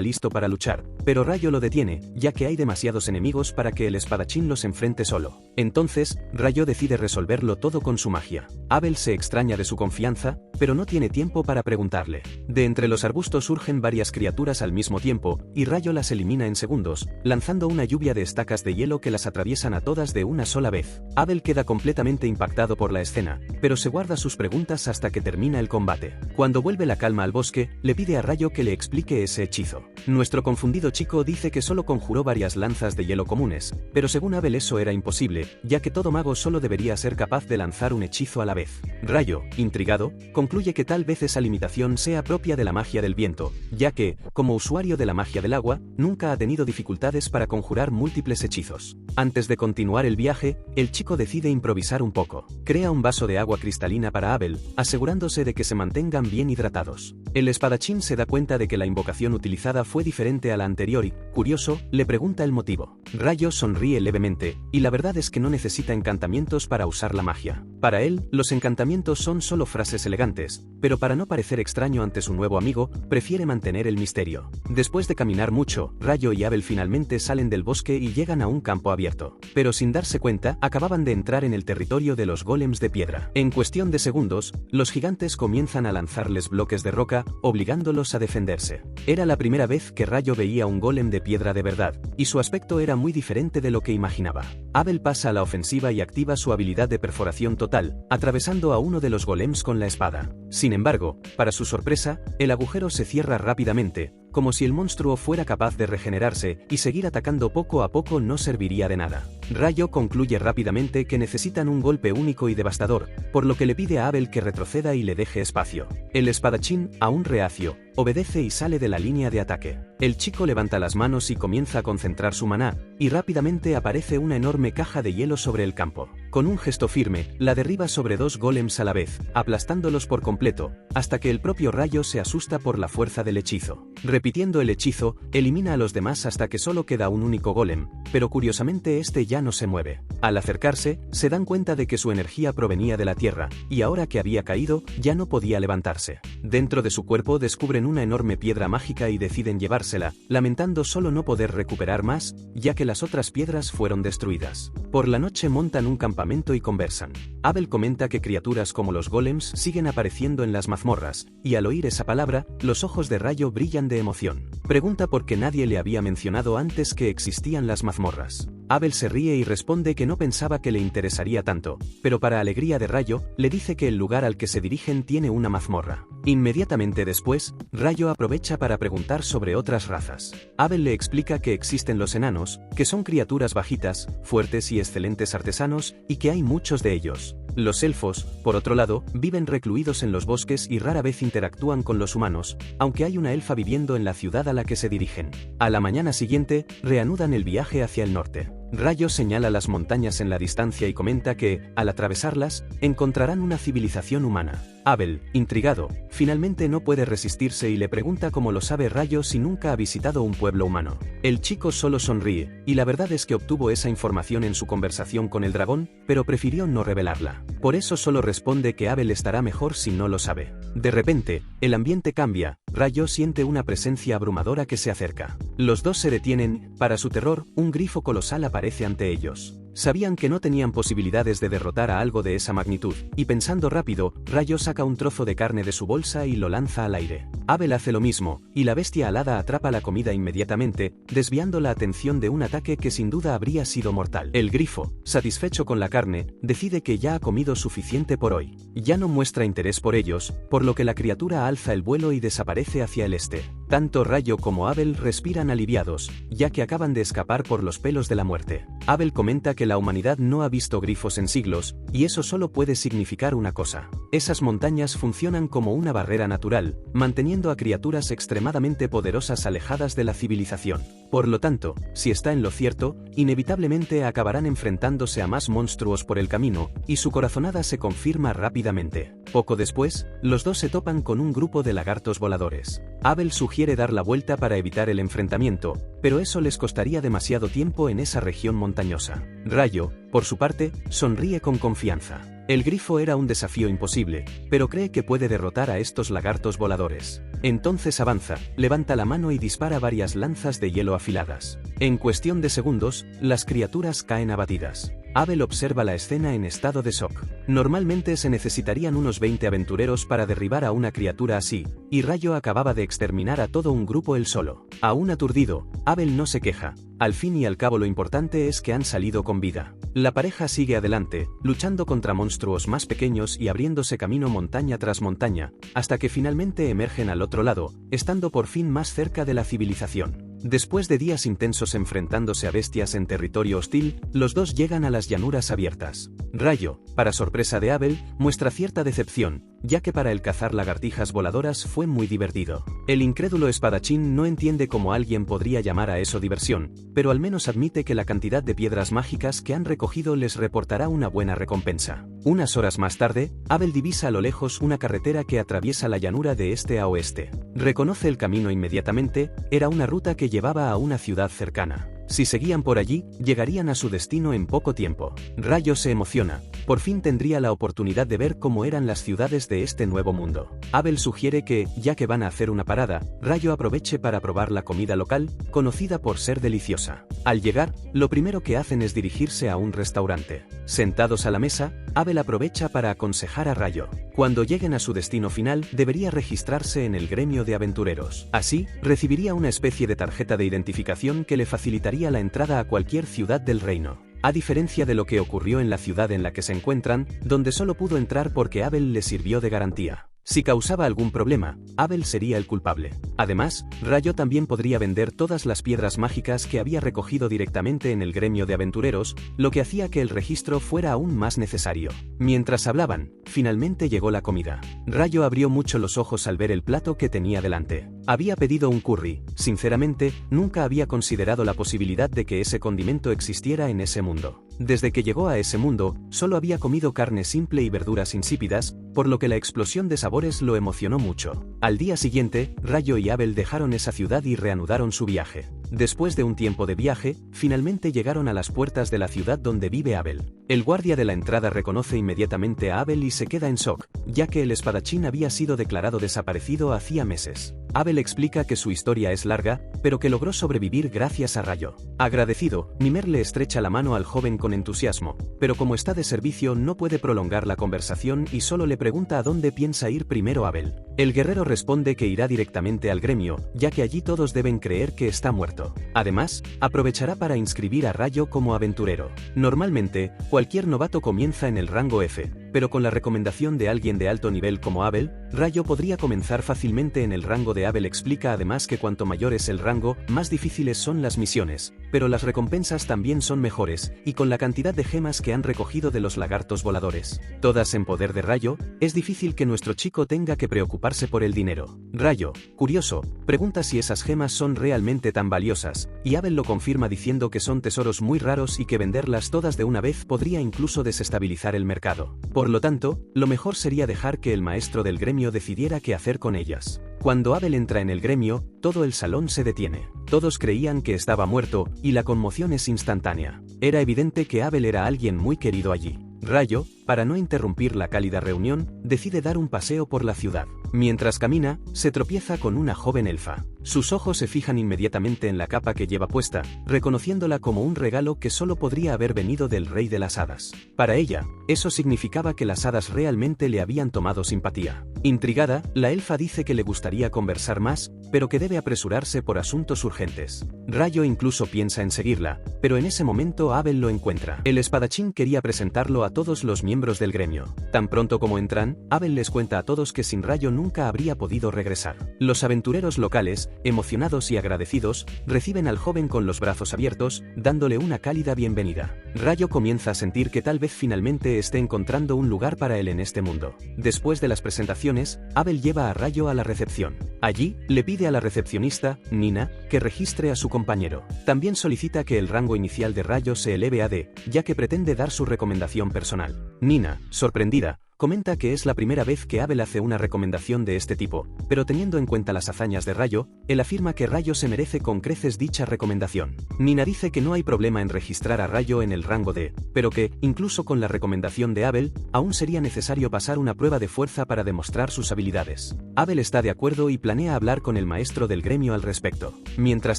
listo para luchar, pero Rayo lo detiene, ya que hay demasiados enemigos para que el espadachín los enfrente solo. Entonces, Rayo decide resolverlo todo con su magia. Abel se extraña de su confianza, pero no tiene tiempo para preguntarle. De entre los arbustos surgen varias criaturas al mismo tiempo, y Rayo las elimina en segundos, lanzando una lluvia de estacas de hielo que las atraviesan a todas de una sola vez. Abel queda completamente impactado por la escena, pero se guarda sus preguntas hasta que termina el combate. Cuando vuelve la calma al bosque, le pide a Rayo que le explique ese hechizo. Nuestro confundido chico dice que solo conjuró varias lanzas de hielo comunes, pero según Abel eso era imposible, ya que todo mago solo debería ser capaz de lanzar un hechizo a la vez. Rayo, intrigado, concluye que tal vez esa limitación sea propia de la magia del viento, ya que, como usuario de la magia del agua, nunca ha tenido dificultades para conjurar múltiples hechizos. Antes de continuar el viaje, el chico decide improvisar un poco. Crea un vaso de agua cristalina para Abel, asegurándose de que se mantengan bien hidratados. El espadachín se da cuenta de que la invocación utilizada fue diferente a la anterior y, curioso, le pregunta el motivo. Rayo sonríe levemente, y la verdad es que no necesita encantamientos para usar la magia. Para él, los encantamientos son solo frases elegantes, pero para no parecer extraño ante su nuevo amigo, prefiere mantener el misterio. Después de caminar mucho, Rayo y Abel finalmente salen del bosque y llegan a un campo abierto. Pero sin darse cuenta, acababan de entrar en el territorio de los golems de piedra. En cuestión de segundos, los gigantes comienzan a lanzarles bloques de roca, obligándolos a defenderse. Era la primera vez que Rayo veía un golem de piedra de verdad, y su aspecto era muy diferente de lo que imaginaba. Abel pasa a la ofensiva y activa su habilidad de perforación total, atravesando a uno de los golems con la espada. Sin embargo, para su sorpresa, el agujero se cierra rápidamente, como si el monstruo fuera capaz de regenerarse, y seguir atacando poco a poco no serviría de nada. Rayo concluye rápidamente que necesitan un golpe único y devastador, por lo que le pide a Abel que retroceda y le deje espacio. El espadachín, aún reacio, obedece y sale de la línea de ataque. El chico levanta las manos y comienza a concentrar su maná, y rápidamente aparece una enorme caja de hielo sobre el campo. Con un gesto firme, la derriba sobre dos golems a la vez, aplastándolos por completo, hasta que el propio Rayo se asusta por la fuerza del hechizo. Repitiendo el hechizo, elimina a los demás hasta que solo queda un único golem, pero curiosamente este ya no se mueve. Al acercarse, se dan cuenta de que su energía provenía de la tierra, y ahora que había caído, ya no podía levantarse. Dentro de su cuerpo descubren una enorme piedra mágica y deciden llevársela, lamentando solo no poder recuperar más, ya que las otras piedras fueron destruidas. Por la noche montan un campamento y conversan. Abel comenta que criaturas como los golems siguen apareciendo en las mazmorras, y al oír esa palabra, los ojos de Rayo brillan de emoción. Pregunta por qué nadie le había mencionado antes que existían las mazmorras. Abel se ríe y responde que no pensaba que le interesaría tanto, pero para alegría de Rayo, le dice que el lugar al que se dirigen tiene una mazmorra. Inmediatamente después, Rayo aprovecha para preguntar sobre otras razas. Abel le explica que existen los enanos, que son criaturas bajitas, fuertes y excelentes artesanos, y que hay muchos de ellos. Los elfos, por otro lado, viven recluidos en los bosques y rara vez interactúan con los humanos, aunque hay una elfa viviendo en la ciudad a la que se dirigen. A la mañana siguiente, reanudan el viaje hacia el norte. Rayo señala las montañas en la distancia y comenta que, al atravesarlas, encontrarán una civilización humana. Abel, intrigado, finalmente no puede resistirse y le pregunta cómo lo sabe Rayo si nunca ha visitado un pueblo humano. El chico solo sonríe, y la verdad es que obtuvo esa información en su conversación con el dragón, pero prefirió no revelarla. Por eso solo responde que Abel estará mejor si no lo sabe. De repente, el ambiente cambia, Rayo siente una presencia abrumadora que se acerca. Los dos se detienen, para su terror, un grifo colosal aparece ante ellos. Sabían que no tenían posibilidades de derrotar a algo de esa magnitud, y pensando rápido, Rayo saca un trozo de carne de su bolsa y lo lanza al aire. Abel hace lo mismo, y la bestia alada atrapa la comida inmediatamente, desviando la atención de un ataque que sin duda habría sido mortal. El grifo, satisfecho con la carne, decide que ya ha comido suficiente por hoy. Ya no muestra interés por ellos, por lo que la criatura alza el vuelo y desaparece hacia el este. Tanto Rayo como Abel respiran aliviados, ya que acaban de escapar por los pelos de la muerte. Abel comenta que la humanidad no ha visto grifos en siglos, y eso solo puede significar una cosa. Esas montañas funcionan como una barrera natural, manteniendo a criaturas extremadamente poderosas alejadas de la civilización. Por lo tanto, si está en lo cierto, inevitablemente acabarán enfrentándose a más monstruos por el camino, y su corazonada se confirma rápidamente. Poco después, los dos se topan con un grupo de lagartos voladores. Abel sugiere dar la vuelta para evitar el enfrentamiento, pero eso les costaría demasiado tiempo en esa región montañosa. Rayo, por su parte, sonríe con confianza. El grifo era un desafío imposible, pero cree que puede derrotar a estos lagartos voladores. Entonces avanza, levanta la mano y dispara varias lanzas de hielo afiladas. En cuestión de segundos, las criaturas caen abatidas. Abel observa la escena en estado de shock. Normalmente se necesitarían unos 20 aventureros para derribar a una criatura así, y Rayo acababa de exterminar a todo un grupo él solo. Aún aturdido, Abel no se queja. Al fin y al cabo lo importante es que han salido con vida. La pareja sigue adelante, luchando contra monstruos más pequeños y abriéndose camino montaña tras montaña, hasta que finalmente emergen al otro lado, estando por fin más cerca de la civilización. Después de días intensos enfrentándose a bestias en territorio hostil, los dos llegan a las llanuras abiertas. Rayo, para sorpresa de Abel, muestra cierta decepción, ya que para él cazar lagartijas voladoras fue muy divertido. El incrédulo espadachín no entiende cómo alguien podría llamar a eso diversión, pero al menos admite que la cantidad de piedras mágicas que han recogido les reportará una buena recompensa. Unas horas más tarde, Abel divisa a lo lejos una carretera que atraviesa la llanura de este a oeste. Reconoce el camino inmediatamente, era una ruta que llevaba a una ciudad cercana. Si seguían por allí, llegarían a su destino en poco tiempo. Rayo se emociona, por fin tendría la oportunidad de ver cómo eran las ciudades de este nuevo mundo. Abel sugiere que, ya que van a hacer una parada, Rayo aproveche para probar la comida local, conocida por ser deliciosa. Al llegar, lo primero que hacen es dirigirse a un restaurante. Sentados a la mesa, Abel aprovecha para aconsejar a Rayo. Cuando lleguen a su destino final, debería registrarse en el gremio de aventureros. Así, recibiría una especie de tarjeta de identificación que le facilitaría la entrada a cualquier ciudad del reino. A diferencia de lo que ocurrió en la ciudad en la que se encuentran, donde solo pudo entrar porque Abel le sirvió de garantía. Si causaba algún problema, Abel sería el culpable. Además, Rayo también podría vender todas las piedras mágicas que había recogido directamente en el gremio de aventureros, lo que hacía que el registro fuera aún más necesario. Mientras hablaban, finalmente llegó la comida. Rayo abrió mucho los ojos al ver el plato que tenía delante. Había pedido un curry. Sinceramente, nunca había considerado la posibilidad de que ese condimento existiera en ese mundo. Desde que llegó a ese mundo, solo había comido carne simple y verduras insípidas, por lo que la explosión de sabores lo emocionó mucho. Al día siguiente, Rayo y Abel dejaron esa ciudad y reanudaron su viaje. Después de un tiempo de viaje, finalmente llegaron a las puertas de la ciudad donde vive Abel. El guardia de la entrada reconoce inmediatamente a Abel y se queda en shock, ya que el espadachín había sido declarado desaparecido hacía meses. Abel explica que su historia es larga, pero que logró sobrevivir gracias a Rayo. Agradecido, Mimer le estrecha la mano al joven con entusiasmo, pero como está de servicio no puede prolongar la conversación y solo le pregunta a dónde piensa ir primero Abel. El guerrero responde que irá directamente al gremio, ya que allí todos deben creer que está muerto. Además, aprovechará para inscribir a Rayo como aventurero. Normalmente, cualquier novato comienza en el rango F, pero con la recomendación de alguien de alto nivel como Abel, Rayo podría comenzar fácilmente en el rango de Abel. Explica además que cuanto mayor es el rango, más difíciles son las misiones, pero las recompensas también son mejores, y con la cantidad de gemas que han recogido de los lagartos voladores, todas en poder de Rayo, es difícil que nuestro chico tenga que preocuparse por el dinero. Rayo, curioso, pregunta si esas gemas son realmente tan valiosas, y Abel lo confirma diciendo que son tesoros muy raros y que venderlas todas de una vez podría incluso desestabilizar el mercado. Por lo tanto, lo mejor sería dejar que el maestro del gremio decidiera qué hacer con ellas. Cuando Abel entra en el gremio, todo el salón se detiene. Todos creían que estaba muerto, y la conmoción es instantánea. Era evidente que Abel era alguien muy querido allí. Rayo, para no interrumpir la cálida reunión, decide dar un paseo por la ciudad. Mientras camina, se tropieza con una joven elfa. Sus ojos se fijan inmediatamente en la capa que lleva puesta, reconociéndola como un regalo que solo podría haber venido del rey de las hadas. Para ella, eso significaba que las hadas realmente le habían tomado simpatía. Intrigada, la elfa dice que le gustaría conversar más, pero que debe apresurarse por asuntos urgentes. Rayo incluso piensa en seguirla, pero en ese momento Abel lo encuentra. El espadachín quería presentarlo a todos los miembros del gremio. Tan pronto como entran, Abel les cuenta a todos que sin Rayo nunca habría podido regresar. Los aventureros locales, emocionados y agradecidos, reciben al joven con los brazos abiertos, dándole una cálida bienvenida. Rayo comienza a sentir que tal vez finalmente esté encontrando un lugar para él en este mundo. Después de las presentaciones, Abel lleva a Rayo a la recepción. Allí, le pide a la recepcionista, Nina, que registre a su compañero. También solicita que el rango inicial de Rayo se eleve a D, ya que pretende dar su recomendación personal. Nina, sorprendida, comenta que es la primera vez que Abel hace una recomendación de este tipo, pero teniendo en cuenta las hazañas de Rayo, él afirma que Rayo se merece con creces dicha recomendación. Nina dice que no hay problema en registrar a Rayo en el rango D, pero que, incluso con la recomendación de Abel, aún sería necesario pasar una prueba de fuerza para demostrar sus habilidades. Abel está de acuerdo y planea hablar con el maestro del gremio al respecto. Mientras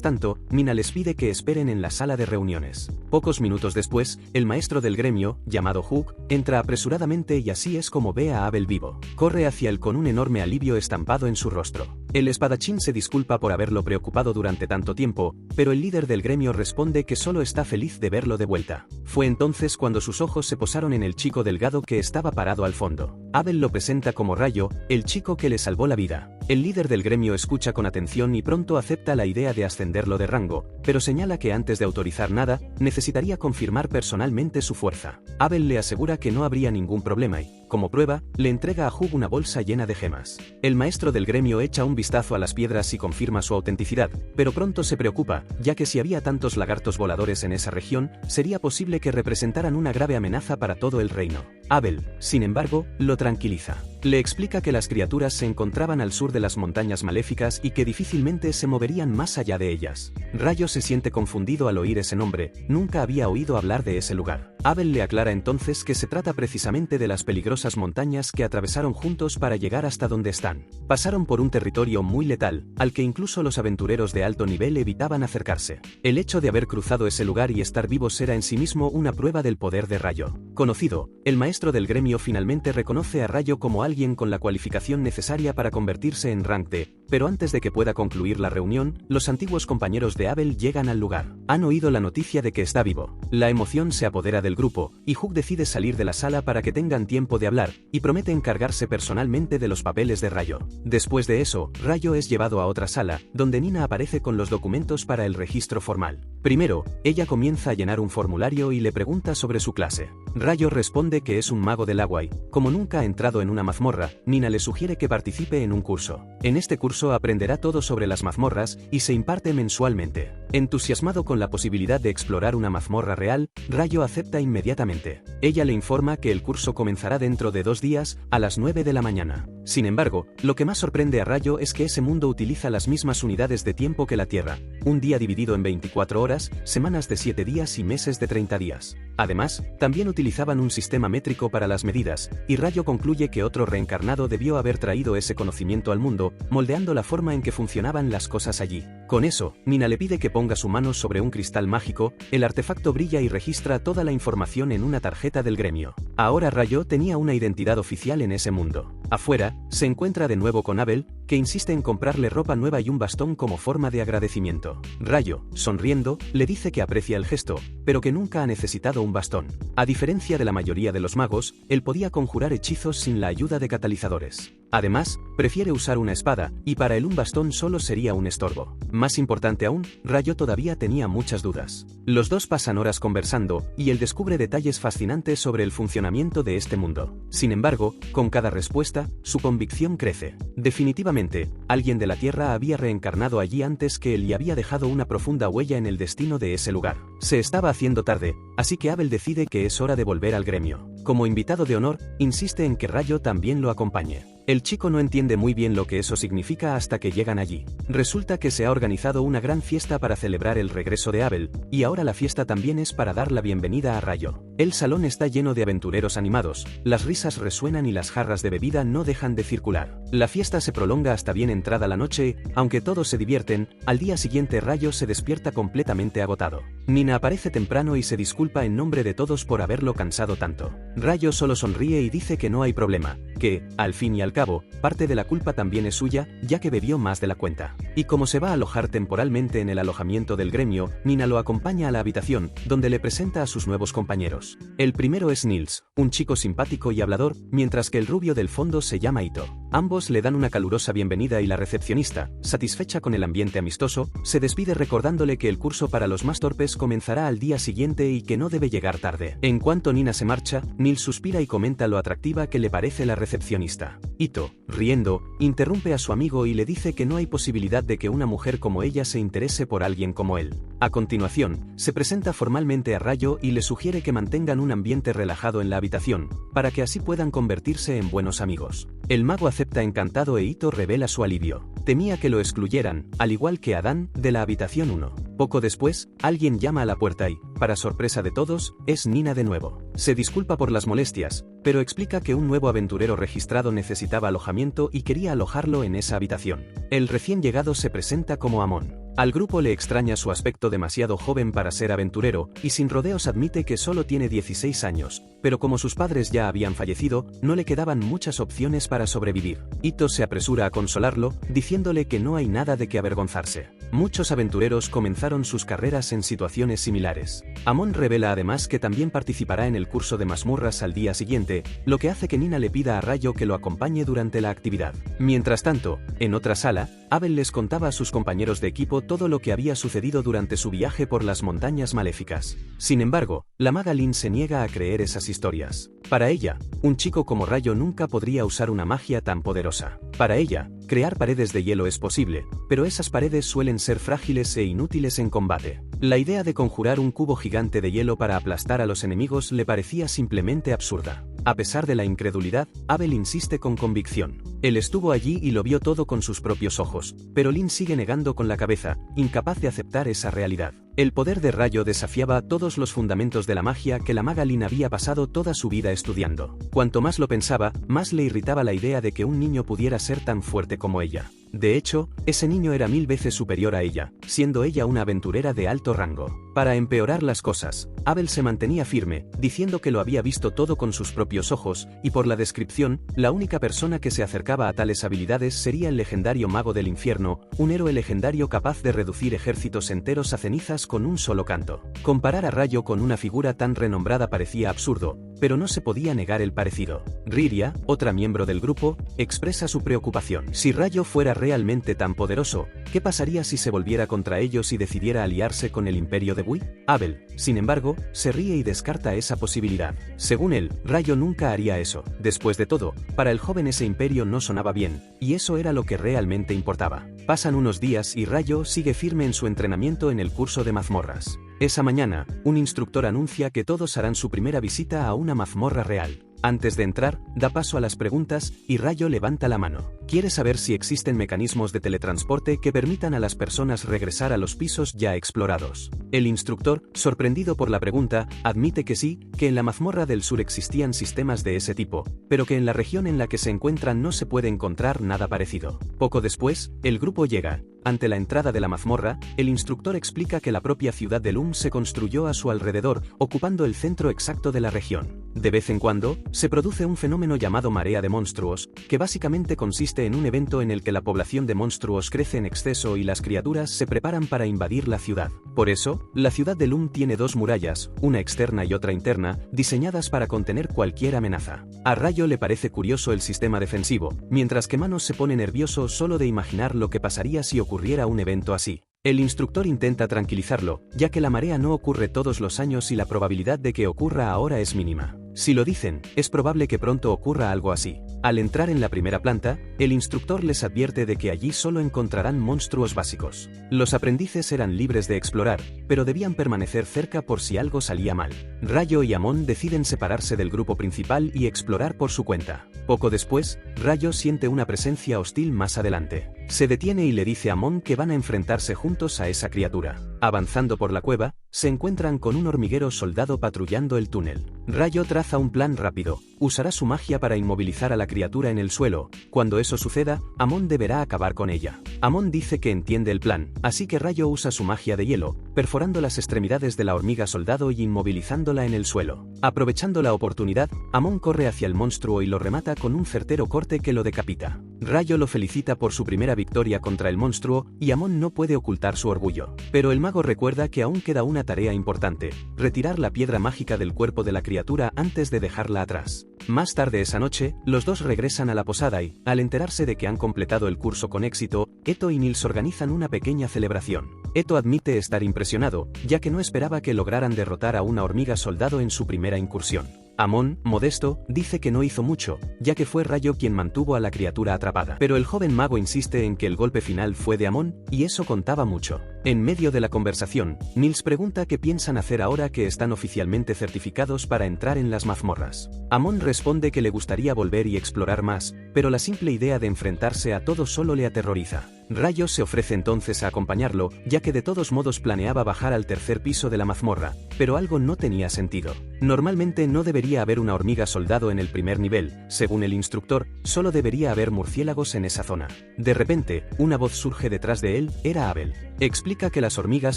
tanto, Nina les pide que esperen en la sala de reuniones. Pocos minutos después, el maestro del gremio, llamado Hugh, entra apresuradamente y así es como ve a Abel vivo. Corre hacia él con un enorme alivio estampado en su rostro. El espadachín se disculpa por haberlo preocupado durante tanto tiempo, pero el líder del gremio responde que solo está feliz de verlo de vuelta. Fue entonces cuando sus ojos se posaron en el chico delgado que estaba parado al fondo. Abel lo presenta como Rayo, el chico que le salvó la vida. El líder del gremio escucha con atención y pronto acepta la idea de ascenderlo de rango, pero señala que antes de autorizar nada, necesitaría confirmar personalmente su fuerza. Abel le asegura que no habría ningún problema y, como prueba, le entrega a Hugh una bolsa llena de gemas. El maestro del gremio echa un vistazo a las piedras y confirma su autenticidad, pero pronto se preocupa, ya que si había tantos lagartos voladores en esa región, sería posible que representaran una grave amenaza para todo el reino. Abel, sin embargo, lo tranquiliza. Le explica que las criaturas se encontraban al sur de las montañas maléficas y que difícilmente se moverían más allá de ellas. Rayo se siente confundido al oír ese nombre, nunca había oído hablar de ese lugar. Abel le aclara entonces que se trata precisamente de las peligrosas montañas que atravesaron juntos para llegar hasta donde están. Pasaron por un territorio muy letal, al que incluso los aventureros de alto nivel evitaban acercarse. El hecho de haber cruzado ese lugar y estar vivos era en sí mismo una prueba del poder de Rayo. Conocido, el maestro del gremio finalmente reconoce a Rayo como alguien con la cualificación necesaria para convertirse en rank D, pero antes de que pueda concluir la reunión, los antiguos compañeros de Abel llegan al lugar. Han oído la noticia de que está vivo. La emoción se apodera del grupo, y Hugh decide salir de la sala para que tengan tiempo de hablar, y promete encargarse personalmente de los papeles de Rayo. Después de eso, Rayo es llevado a otra sala, donde Nina aparece con los documentos para el registro formal. Primero, ella comienza a llenar un formulario y le pregunta sobre su clase. Rayo responde que es un mago del agua y, como nunca ha entrado en una mazmorra, Nina le sugiere que participe en un curso. En este curso aprenderá todo sobre las mazmorras y se imparte mensualmente. Entusiasmado con la posibilidad de explorar una mazmorra real, Rayo acepta inmediatamente. Ella le informa que el curso comenzará dentro de 2 días, a las 9 de la mañana. Sin embargo, lo que más sorprende a Rayo es que ese mundo utiliza las mismas unidades de tiempo que la Tierra, un día dividido en 24 horas, semanas de 7 días y meses de 30 días. Además, también utilizaban un sistema métrico para las medidas, y Rayo concluye que otro reencarnado debió haber traído ese conocimiento al mundo, moldeando la forma en que funcionaban las cosas allí. Con eso, Nina le pide que ponga su mano sobre un cristal mágico, el artefacto brilla y registra toda la información en una tarjeta del gremio. Ahora Rayo tenía una identidad oficial en ese mundo. Afuera, se encuentra de nuevo con Abel, que insiste en comprarle ropa nueva y un bastón como forma de agradecimiento. Rayo, sonriendo, le dice que aprecia el gesto, pero que nunca ha necesitado un bastón. A diferencia de la mayoría de los magos, él podía conjurar hechizos sin la ayuda de catalizadores. Además, prefiere usar una espada, y para él un bastón solo sería un estorbo. Más importante aún, Rayo todavía tenía muchas dudas. Los dos pasan horas conversando, y él descubre detalles fascinantes sobre el funcionamiento de este mundo. Sin embargo, con cada respuesta, su convicción crece. Definitivamente, alguien de la Tierra había reencarnado allí antes que él y había dejado una profunda huella en el destino de ese lugar. Se estaba haciendo tarde, así que Abel decide que es hora de volver al gremio. Como invitado de honor, insiste en que Rayo también lo acompañe. El chico no entiende muy bien lo que eso significa hasta que llegan allí. Resulta que se ha organizado una gran fiesta para celebrar el regreso de Abel, y ahora la fiesta también es para dar la bienvenida a Rayo. El salón está lleno de aventureros animados, las risas resuenan y las jarras de bebida no dejan de circular. La fiesta se prolonga hasta bien entrada la noche, aunque todos se divierten, al día siguiente Rayo se despierta completamente agotado. Nina aparece temprano y se disculpa en nombre de todos por haberlo cansado tanto. Rayo solo sonríe y dice que no hay problema, que, al fin y al cabo, parte de la culpa también es suya, ya que bebió más de la cuenta. Y como se va a alojar temporalmente en el alojamiento del gremio, Nina lo acompaña a la habitación, donde le presenta a sus nuevos compañeros. El primero es Nils, un chico simpático y hablador, mientras que el rubio del fondo se llama Ito. Ambos le dan una calurosa bienvenida y la recepcionista, satisfecha con el ambiente amistoso, se despide recordándole que el curso para los más torpes comenzará al día siguiente y que no debe llegar tarde. En cuanto Nina se marcha, Nils suspira y comenta lo atractiva que le parece la recepcionista. recepcionista. Ito, riendo, interrumpe a su amigo y le dice que no hay posibilidad de que una mujer como ella se interese por alguien como él. A continuación, se presenta formalmente a Rayo y le sugiere que mantengan un ambiente relajado en la habitación, para que así puedan convertirse en buenos amigos. El mago acepta encantado e Ito revela su alivio. Temía que lo excluyeran, al igual que Adán, de la habitación 1. Poco después, alguien llama a la puerta y, para sorpresa de todos, es Nina de nuevo. Se disculpa por las molestias, pero explica que un nuevo aventurero registrado necesitaba alojamiento y quería alojarlo en esa habitación. El recién llegado se presenta como Amon. Al grupo le extraña su aspecto demasiado joven para ser aventurero, y sin rodeos admite que solo tiene 16 años, pero como sus padres ya habían fallecido, no le quedaban muchas opciones para sobrevivir. Ito se apresura a consolarlo, diciéndole que no hay nada de qué avergonzarse. Muchos aventureros comenzaron sus carreras en situaciones similares. Amon revela además que también participará en el curso de mazmorras al día siguiente, lo que hace que Nina le pida a Rayo que lo acompañe durante la actividad. Mientras tanto, en otra sala, Abel les contaba a sus compañeros de equipo todo lo que había sucedido durante su viaje por las montañas maléficas. Sin embargo, la maga Lynn se niega a creer esas historias. Para ella, un chico como Rayo nunca podría usar una magia tan poderosa. Para ella, crear paredes de hielo es posible, pero esas paredes suelen ser frágiles e inútiles en combate. La idea de conjurar un cubo gigante de hielo para aplastar a los enemigos le parecía simplemente absurda. A pesar de la incredulidad, Abel insiste con convicción. Él estuvo allí y lo vio todo con sus propios ojos, pero Lynn sigue negando con la cabeza, incapaz de aceptar esa realidad. El poder de Rayo desafiaba todos los fundamentos de la magia que la maga Lynn había pasado toda su vida estudiando. Cuanto más lo pensaba, más le irritaba la idea de que un niño pudiera ser tan fuerte como ella. De hecho, ese niño era 1000 veces superior a ella, siendo ella una aventurera de alto rango. Para empeorar las cosas, Abel se mantenía firme, diciendo que lo había visto todo con sus propios ojos, y por la descripción, la única persona que se acercaba a tales habilidades sería el legendario mago del infierno, un héroe legendario capaz de reducir ejércitos enteros a cenizas con un solo canto. Comparar a Rayo con una figura tan renombrada parecía absurdo, pero no se podía negar el parecido. Riria, otra miembro del grupo, expresa su preocupación. Si Rayo fuera realmente tan poderoso, ¿qué pasaría si se volviera contra ellos y decidiera aliarse con el imperio de Bui? Abel, sin embargo, se ríe y descarta esa posibilidad. Según él, Rayo nunca haría eso. Después de todo, para el joven ese imperio no sonaba bien, y eso era lo que realmente importaba. Pasan unos días y Rayo sigue firme en su entrenamiento en el curso de mazmorras. Esa mañana, un instructor anuncia que todos harán su primera visita a una mazmorra real. Antes de entrar, da paso a las preguntas, y Rayo levanta la mano. Quiere saber si existen mecanismos de teletransporte que permitan a las personas regresar a los pisos ya explorados. El instructor, sorprendido por la pregunta, admite que sí, que en la mazmorra del sur existían sistemas de ese tipo, pero que en la región en la que se encuentran no se puede encontrar nada parecido. Poco después, el grupo llega. Ante la entrada de la mazmorra, el instructor explica que la propia ciudad de Lum se construyó a su alrededor, ocupando el centro exacto de la región. De vez en cuando, se produce un fenómeno llamado marea de monstruos, que básicamente consiste en un evento en el que la población de monstruos crece en exceso y las criaturas se preparan para invadir la ciudad. Por eso, la ciudad de Lum tiene dos murallas, una externa y otra interna, diseñadas para contener cualquier amenaza. A Rayo le parece curioso el sistema defensivo, mientras que Manos se pone nervioso solo de imaginar lo que pasaría si ocurriera un evento así. El instructor intenta tranquilizarlo, ya que la marea no ocurre todos los años y la probabilidad de que ocurra ahora es mínima. Si lo dicen, es probable que pronto ocurra algo así. Al entrar en la primera planta, el instructor les advierte de que allí solo encontrarán monstruos básicos. Los aprendices eran libres de explorar, pero debían permanecer cerca por si algo salía mal. Rayo y Amon deciden separarse del grupo principal y explorar por su cuenta. Poco después, Rayo siente una presencia hostil más adelante. Se detiene y le dice a Amon que van a enfrentarse juntos a esa criatura. Avanzando por la cueva, se encuentran con un hormiguero soldado patrullando el túnel. Rayo traza un plan rápido. Usará su magia para inmovilizar a la criatura en el suelo. Cuando eso suceda, Amon deberá acabar con ella. Amon dice que entiende el plan, así que Rayo usa su magia de hielo, perforando las extremidades de la hormiga soldado y inmovilizándola en el suelo. Aprovechando la oportunidad, Amon corre hacia el monstruo y lo remata con un certero corte que lo decapita. Rayo lo felicita por su primera victoria contra el monstruo, y Amon no puede ocultar su orgullo. Pero el mago recuerda que aún queda una tarea importante: retirar la piedra mágica del cuerpo de la criatura antes de dejarla atrás. Más tarde esa noche, los dos regresan a la posada y, al enterarse de que han completado el curso con éxito, Eto y Nils organizan una pequeña celebración. Eto admite estar impresionado, ya que no esperaba que lograran derrotar a una hormiga soldado en su primera incursión. Amon, modesto, dice que no hizo mucho, ya que fue Rayo quien mantuvo a la criatura atrapada. Pero el joven mago insiste en que el golpe final fue de Amon, y eso contaba mucho. En medio de la conversación, Nils pregunta qué piensan hacer ahora que están oficialmente certificados para entrar en las mazmorras. Amon responde que le gustaría volver y explorar más, pero la simple idea de enfrentarse a todo solo le aterroriza. Rayo se ofrece entonces a acompañarlo, ya que de todos modos planeaba bajar al tercer piso de la mazmorra, pero algo no tenía sentido. Normalmente no debería haber una hormiga soldado en el primer nivel, según el instructor, solo debería haber murciélagos en esa zona. De repente, una voz surge detrás de él, era Abel. Explica que las hormigas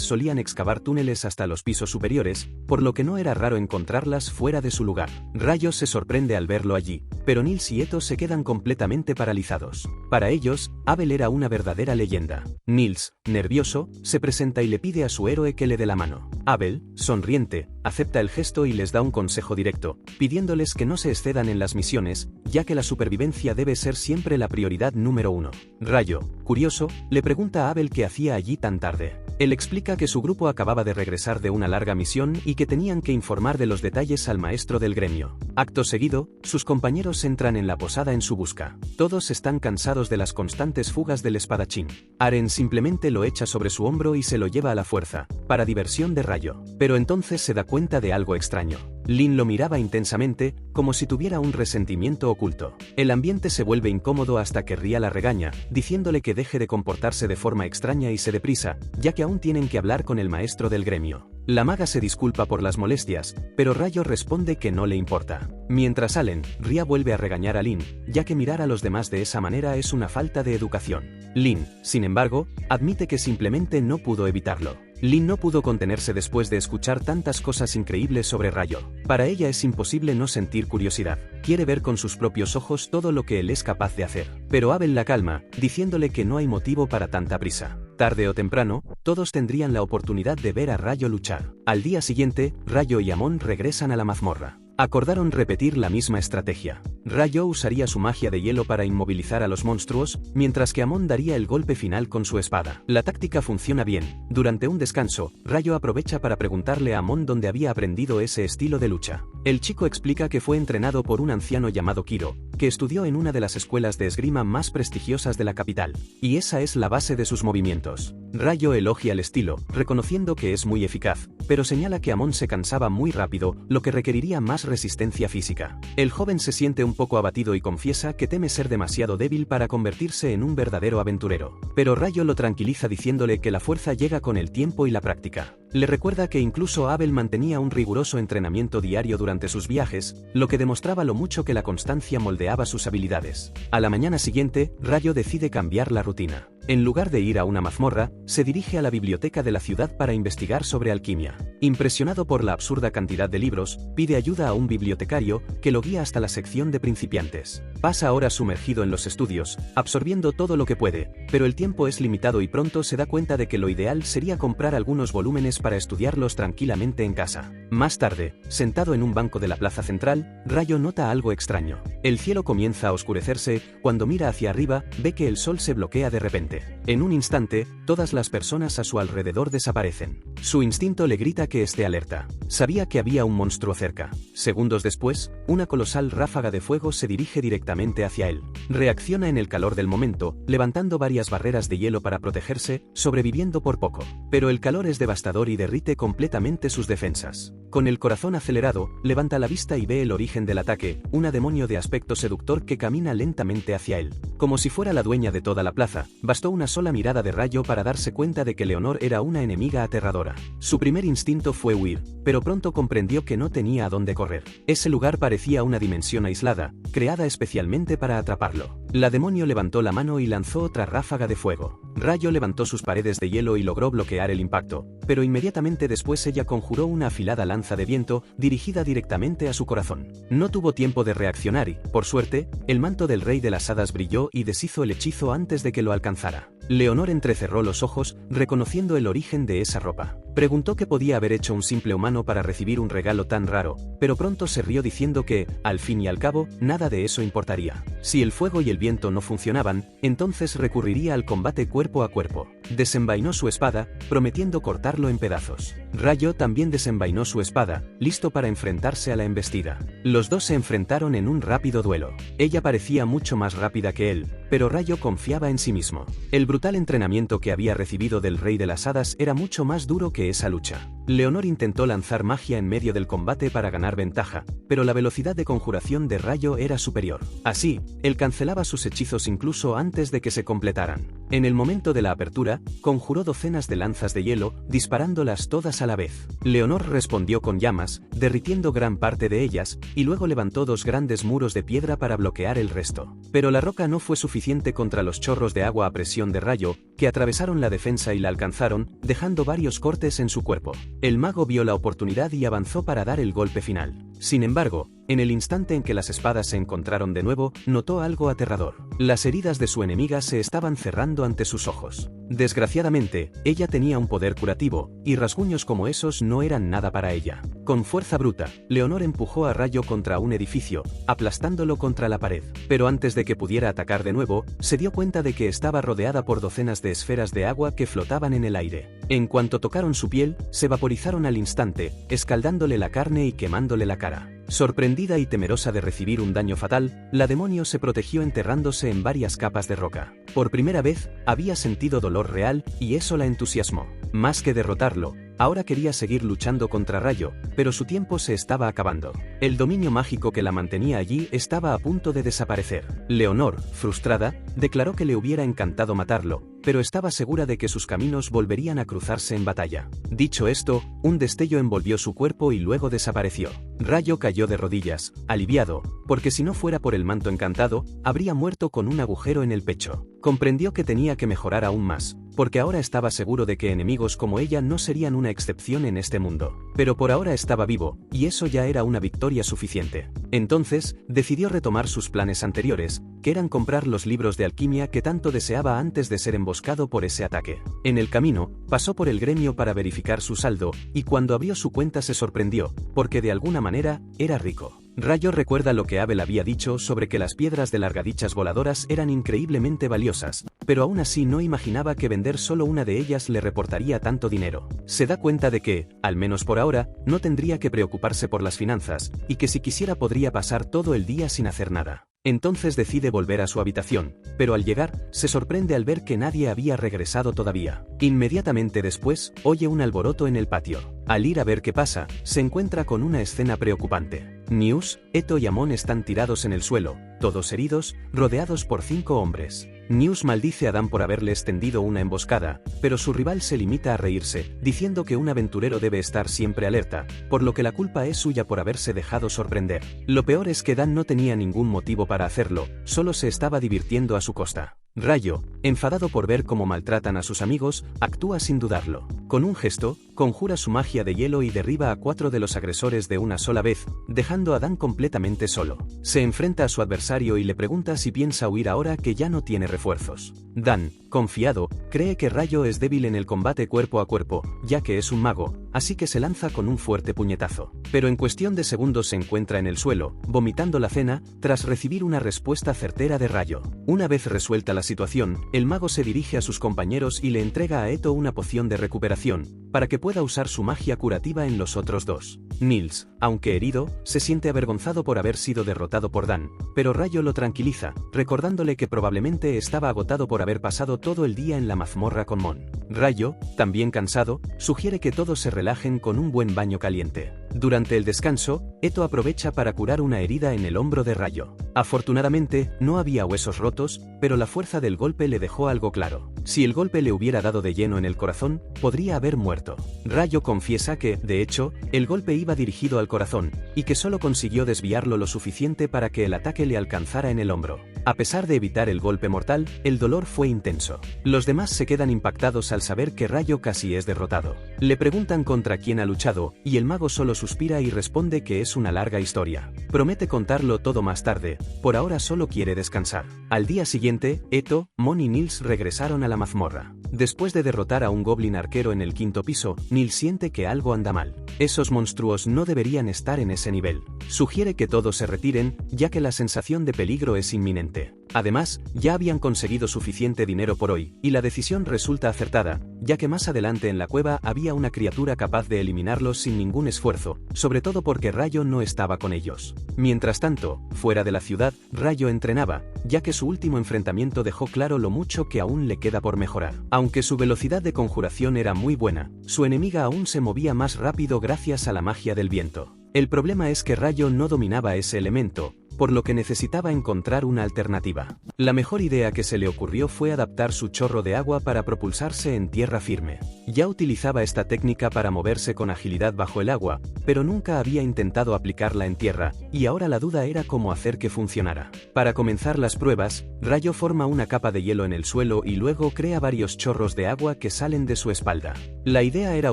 solían excavar túneles hasta los pisos superiores, por lo que no era raro encontrarlas fuera de su lugar. Rayo se sorprende al verlo allí, pero Nils y Eto se quedan completamente paralizados. Para ellos, Abel era una verdadera leyenda. Nils, nervioso, se presenta y le pide a su héroe que le dé la mano. Abel, sonriente, acepta el gesto y les da un consejo directo, pidiéndoles que no se excedan en las misiones, ya que la supervivencia debe ser siempre la prioridad número uno. Rayo, curioso, le pregunta a Abel qué hacía allí tan tarde. Él explica que su grupo acababa de regresar de una larga misión y que tenían que informar de los detalles al maestro del gremio. Acto seguido, sus compañeros entran en la posada en su busca. Todos están cansados de las constantes fugas del espadachín. Aren simplemente lo echa sobre su hombro y se lo lleva a la fuerza, para diversión de Rayo. Pero entonces se da cuenta de algo extraño. Lin lo miraba intensamente, como si tuviera un resentimiento oculto. El ambiente se vuelve incómodo hasta que Ria la regaña, diciéndole que deje de comportarse de forma extraña y se deprisa, ya que aún tienen que hablar con el maestro del gremio. La maga se disculpa por las molestias, pero Rayo responde que no le importa. Mientras salen, Ria vuelve a regañar a Lin, ya que mirar a los demás de esa manera es una falta de educación. Lin, sin embargo, admite que simplemente no pudo evitarlo. Lin no pudo contenerse después de escuchar tantas cosas increíbles sobre Rayo. Para ella es imposible no sentir curiosidad. Quiere ver con sus propios ojos todo lo que él es capaz de hacer. Pero Abel la calma, diciéndole que no hay motivo para tanta prisa. Tarde o temprano, todos tendrían la oportunidad de ver a Rayo luchar. Al día siguiente, Rayo y Amon regresan a la mazmorra. Acordaron repetir la misma estrategia. Rayo usaría su magia de hielo para inmovilizar a los monstruos, mientras que Amon daría el golpe final con su espada. La táctica funciona bien. Durante un descanso, Rayo aprovecha para preguntarle a Amon dónde había aprendido ese estilo de lucha. El chico explica que fue entrenado por un anciano llamado Kiro, que estudió en una de las escuelas de esgrima más prestigiosas de la capital, y esa es la base de sus movimientos. Rayo elogia el estilo, reconociendo que es muy eficaz, pero señala que Amon se cansaba muy rápido, lo que requeriría más resistencia física. El joven se siente un poco abatido y confiesa que teme ser demasiado débil para convertirse en un verdadero aventurero. Pero Rayo lo tranquiliza diciéndole que la fuerza llega con el tiempo y la práctica. Le recuerda que incluso Abel mantenía un riguroso entrenamiento diario durante sus viajes, lo que demostraba lo mucho que la constancia moldeaba sus habilidades. A la mañana siguiente, Rayo decide cambiar la rutina. En lugar de ir a una mazmorra, se dirige a la biblioteca de la ciudad para investigar sobre alquimia. Impresionado por la absurda cantidad de libros, pide ayuda a un bibliotecario, que lo guía hasta la sección de principiantes. Pasa horas sumergido en los estudios, absorbiendo todo lo que puede, pero el tiempo es limitado y pronto se da cuenta de que lo ideal sería comprar algunos volúmenes para estudiarlos tranquilamente en casa. Más tarde, sentado en un banco de la plaza central, Rayo nota algo extraño. El cielo comienza a oscurecerse, cuando mira hacia arriba, ve que el sol se bloquea de repente. En un instante, todas las personas a su alrededor desaparecen. Su instinto le grita que esté alerta. Sabía que había un monstruo cerca. Segundos después, una colosal ráfaga de fuego se dirige directamente hacia él. Reacciona en el calor del momento, levantando varias barreras de hielo para protegerse, sobreviviendo por poco. Pero el calor es devastador y derrite completamente sus defensas. Con el corazón acelerado, levanta la vista y ve el origen del ataque, una demonio de aspecto seductor que camina lentamente hacia él. Como si fuera la dueña de toda la plaza, bastó una sola mirada de Rayo para darse cuenta de que Leonor era una enemiga aterradora. Su primer instinto fue huir, pero pronto comprendió que no tenía a dónde correr. Ese lugar parecía una dimensión aislada, creada especialmente para atraparlo. La demonio levantó la mano y lanzó otra ráfaga de fuego. Rayo levantó sus paredes de hielo y logró bloquear el impacto, pero inmediatamente después ella conjuró una afilada lanza de viento, dirigida directamente a su corazón. No tuvo tiempo de reaccionar y, por suerte, el manto del rey de las hadas brilló y deshizo el hechizo antes de que lo alcanzara. Leonor entrecerró los ojos, reconociendo el origen de esa ropa. Preguntó qué podía haber hecho un simple humano para recibir un regalo tan raro, pero pronto se rió diciendo que, al fin y al cabo, nada de eso importaría. Si el fuego y el viento no funcionaban, entonces recurriría al combate cuerpo a cuerpo. Desenvainó su espada, prometiendo cortarlo en pedazos. Rayo también desenvainó su espada, listo para enfrentarse a la embestida. Los dos se enfrentaron en un rápido duelo. Ella parecía mucho más rápida que él, pero Rayo confiaba en sí mismo. El brutal entrenamiento que había recibido del Rey de las Hadas era mucho más duro que esa lucha. Leonor intentó lanzar magia en medio del combate para ganar ventaja, pero la velocidad de conjuración de Rayo era superior. Así, él cancelaba sus hechizos incluso antes de que se completaran. En el momento de la apertura, conjuró docenas de lanzas de hielo, disparándolas todas a la vez. Leonor respondió con llamas, derritiendo gran parte de ellas, y luego levantó dos grandes muros de piedra para bloquear el resto. Pero la roca no fue suficiente contra los chorros de agua a presión de Rayo, que atravesaron la defensa y la alcanzaron, dejando varios cortes en su cuerpo. El mago vio la oportunidad y avanzó para dar el golpe final. Sin embargo, en el instante en que las espadas se encontraron de nuevo, notó algo aterrador. Las heridas de su enemiga se estaban cerrando ante sus ojos. Desgraciadamente, ella tenía un poder curativo, y rasguños como esos no eran nada para ella. Con fuerza bruta, Leonor empujó a Rayo contra un edificio, aplastándolo contra la pared. Pero antes de que pudiera atacar de nuevo, se dio cuenta de que estaba rodeada por docenas de esferas de agua que flotaban en el aire. En cuanto tocaron su piel, se vaporizaron al instante, escaldándole la carne y quemándole la cara. Sorprendida y temerosa de recibir un daño fatal, la demonio se protegió enterrándose en varias capas de roca. Por primera vez, había sentido dolor real, y eso la entusiasmó. Más que derrotarlo, ahora quería seguir luchando contra Rayo, pero su tiempo se estaba acabando. El dominio mágico que la mantenía allí estaba a punto de desaparecer. Leonor, frustrada, declaró que le hubiera encantado matarlo, pero estaba segura de que sus caminos volverían a cruzarse en batalla. Dicho esto, un destello envolvió su cuerpo y luego desapareció. Rayo cayó de rodillas, aliviado, porque si no fuera por el manto encantado, habría muerto con un agujero en el pecho. Comprendió que tenía que mejorar aún más, porque ahora estaba seguro de que enemigos como ella no serían una excepción en este mundo. Pero por ahora estaba vivo, y eso ya era una victoria suficiente. Entonces, decidió retomar sus planes anteriores, que eran comprar los libros de alquimia que tanto deseaba antes de ser emboscado por ese ataque. En el camino, pasó por el gremio para verificar su saldo, y cuando abrió su cuenta se sorprendió, porque de alguna manera, era rico. Rayo recuerda lo que Abel había dicho sobre que las piedras de largadichas voladoras eran increíblemente valiosas, pero aún así no imaginaba que vender solo una de ellas le reportaría tanto dinero. Se da cuenta de que, al menos por ahora, no tendría que preocuparse por las finanzas, y que si quisiera podría pasar todo el día sin hacer nada. Entonces decide volver a su habitación, pero al llegar, se sorprende al ver que nadie había regresado todavía. Inmediatamente después, oye un alboroto en el patio. Al ir a ver qué pasa, se encuentra con una escena preocupante. News, Eto y Amon están tirados en el suelo, todos heridos, rodeados por 5 hombres. News maldice a Dan por haberles tendido una emboscada, pero su rival se limita a reírse, diciendo que un aventurero debe estar siempre alerta, por lo que la culpa es suya por haberse dejado sorprender. Lo peor es que Dan no tenía ningún motivo para hacerlo, solo se estaba divirtiendo a su costa. Rayo, enfadado por ver cómo maltratan a sus amigos, actúa sin dudarlo. Con un gesto, conjura su magia de hielo y derriba a 4 de los agresores de una sola vez, dejando a Dan completamente solo. Se enfrenta a su adversario y le pregunta si piensa huir ahora que ya no tiene refuerzos. Dan, confiado, cree que Rayo es débil en el combate cuerpo a cuerpo, ya que es un mago, así que se lanza con un fuerte puñetazo. Pero en cuestión de segundos se encuentra en el suelo, vomitando la cena, tras recibir una respuesta certera de Rayo. Una vez resuelta la situación, el mago se dirige a sus compañeros y le entrega a Eto una poción de recuperación, para que pueda usar su magia curativa en los otros dos. Nils, aunque herido, se siente avergonzado por haber sido derrotado por Dan, pero Rayo lo tranquiliza, recordándole que probablemente estaba agotado por haber pasado todo el día en la mazmorra con Mon. Rayo, también cansado, sugiere que todos se relajen con un buen baño caliente. Durante el descanso, Eto aprovecha para curar una herida en el hombro de Rayo. Afortunadamente, no había huesos rotos, pero la fuerza del golpe le dejó algo claro. Si el golpe le hubiera dado de lleno en el corazón, podría haber muerto. Rayo confiesa que, de hecho, el golpe iba dirigido al corazón, y que solo consiguió desviarlo lo suficiente para que el ataque le alcanzara en el hombro. A pesar de evitar el golpe mortal, el dolor fue intenso. Los demás se quedan impactados al saber que Rayo casi es derrotado. Le preguntan contra quién ha luchado, y el mago solo suspira y responde que es una larga historia. Promete contarlo todo más tarde, por ahora solo quiere descansar. Al día siguiente, Eto, Mon y Nils regresaron a la mazmorra. Después de derrotar a un goblin arquero en el quinto piso, Nils siente que algo anda mal. Esos monstruos no deberían estar en ese nivel. Sugiere que todos se retiren, ya que la sensación de peligro es inminente. Además, ya habían conseguido suficiente dinero por hoy, y la decisión resulta acertada, ya que más adelante en la cueva había una criatura capaz de eliminarlos sin ningún esfuerzo, sobre todo porque Rayo no estaba con ellos. Mientras tanto, fuera de la ciudad, Rayo entrenaba, ya que su último enfrentamiento dejó claro lo mucho que aún le queda por mejorar. Aunque su velocidad de conjuración era muy buena, su enemiga aún se movía más rápido gracias a la magia del viento. El problema es que Rayo no dominaba ese elemento, por lo que necesitaba encontrar una alternativa. La mejor idea que se le ocurrió fue adaptar su chorro de agua para propulsarse en tierra firme. Ya utilizaba esta técnica para moverse con agilidad bajo el agua, pero nunca había intentado aplicarla en tierra, y ahora la duda era cómo hacer que funcionara. Para comenzar las pruebas, Rayo forma una capa de hielo en el suelo y luego crea varios chorros de agua que salen de su espalda. La idea era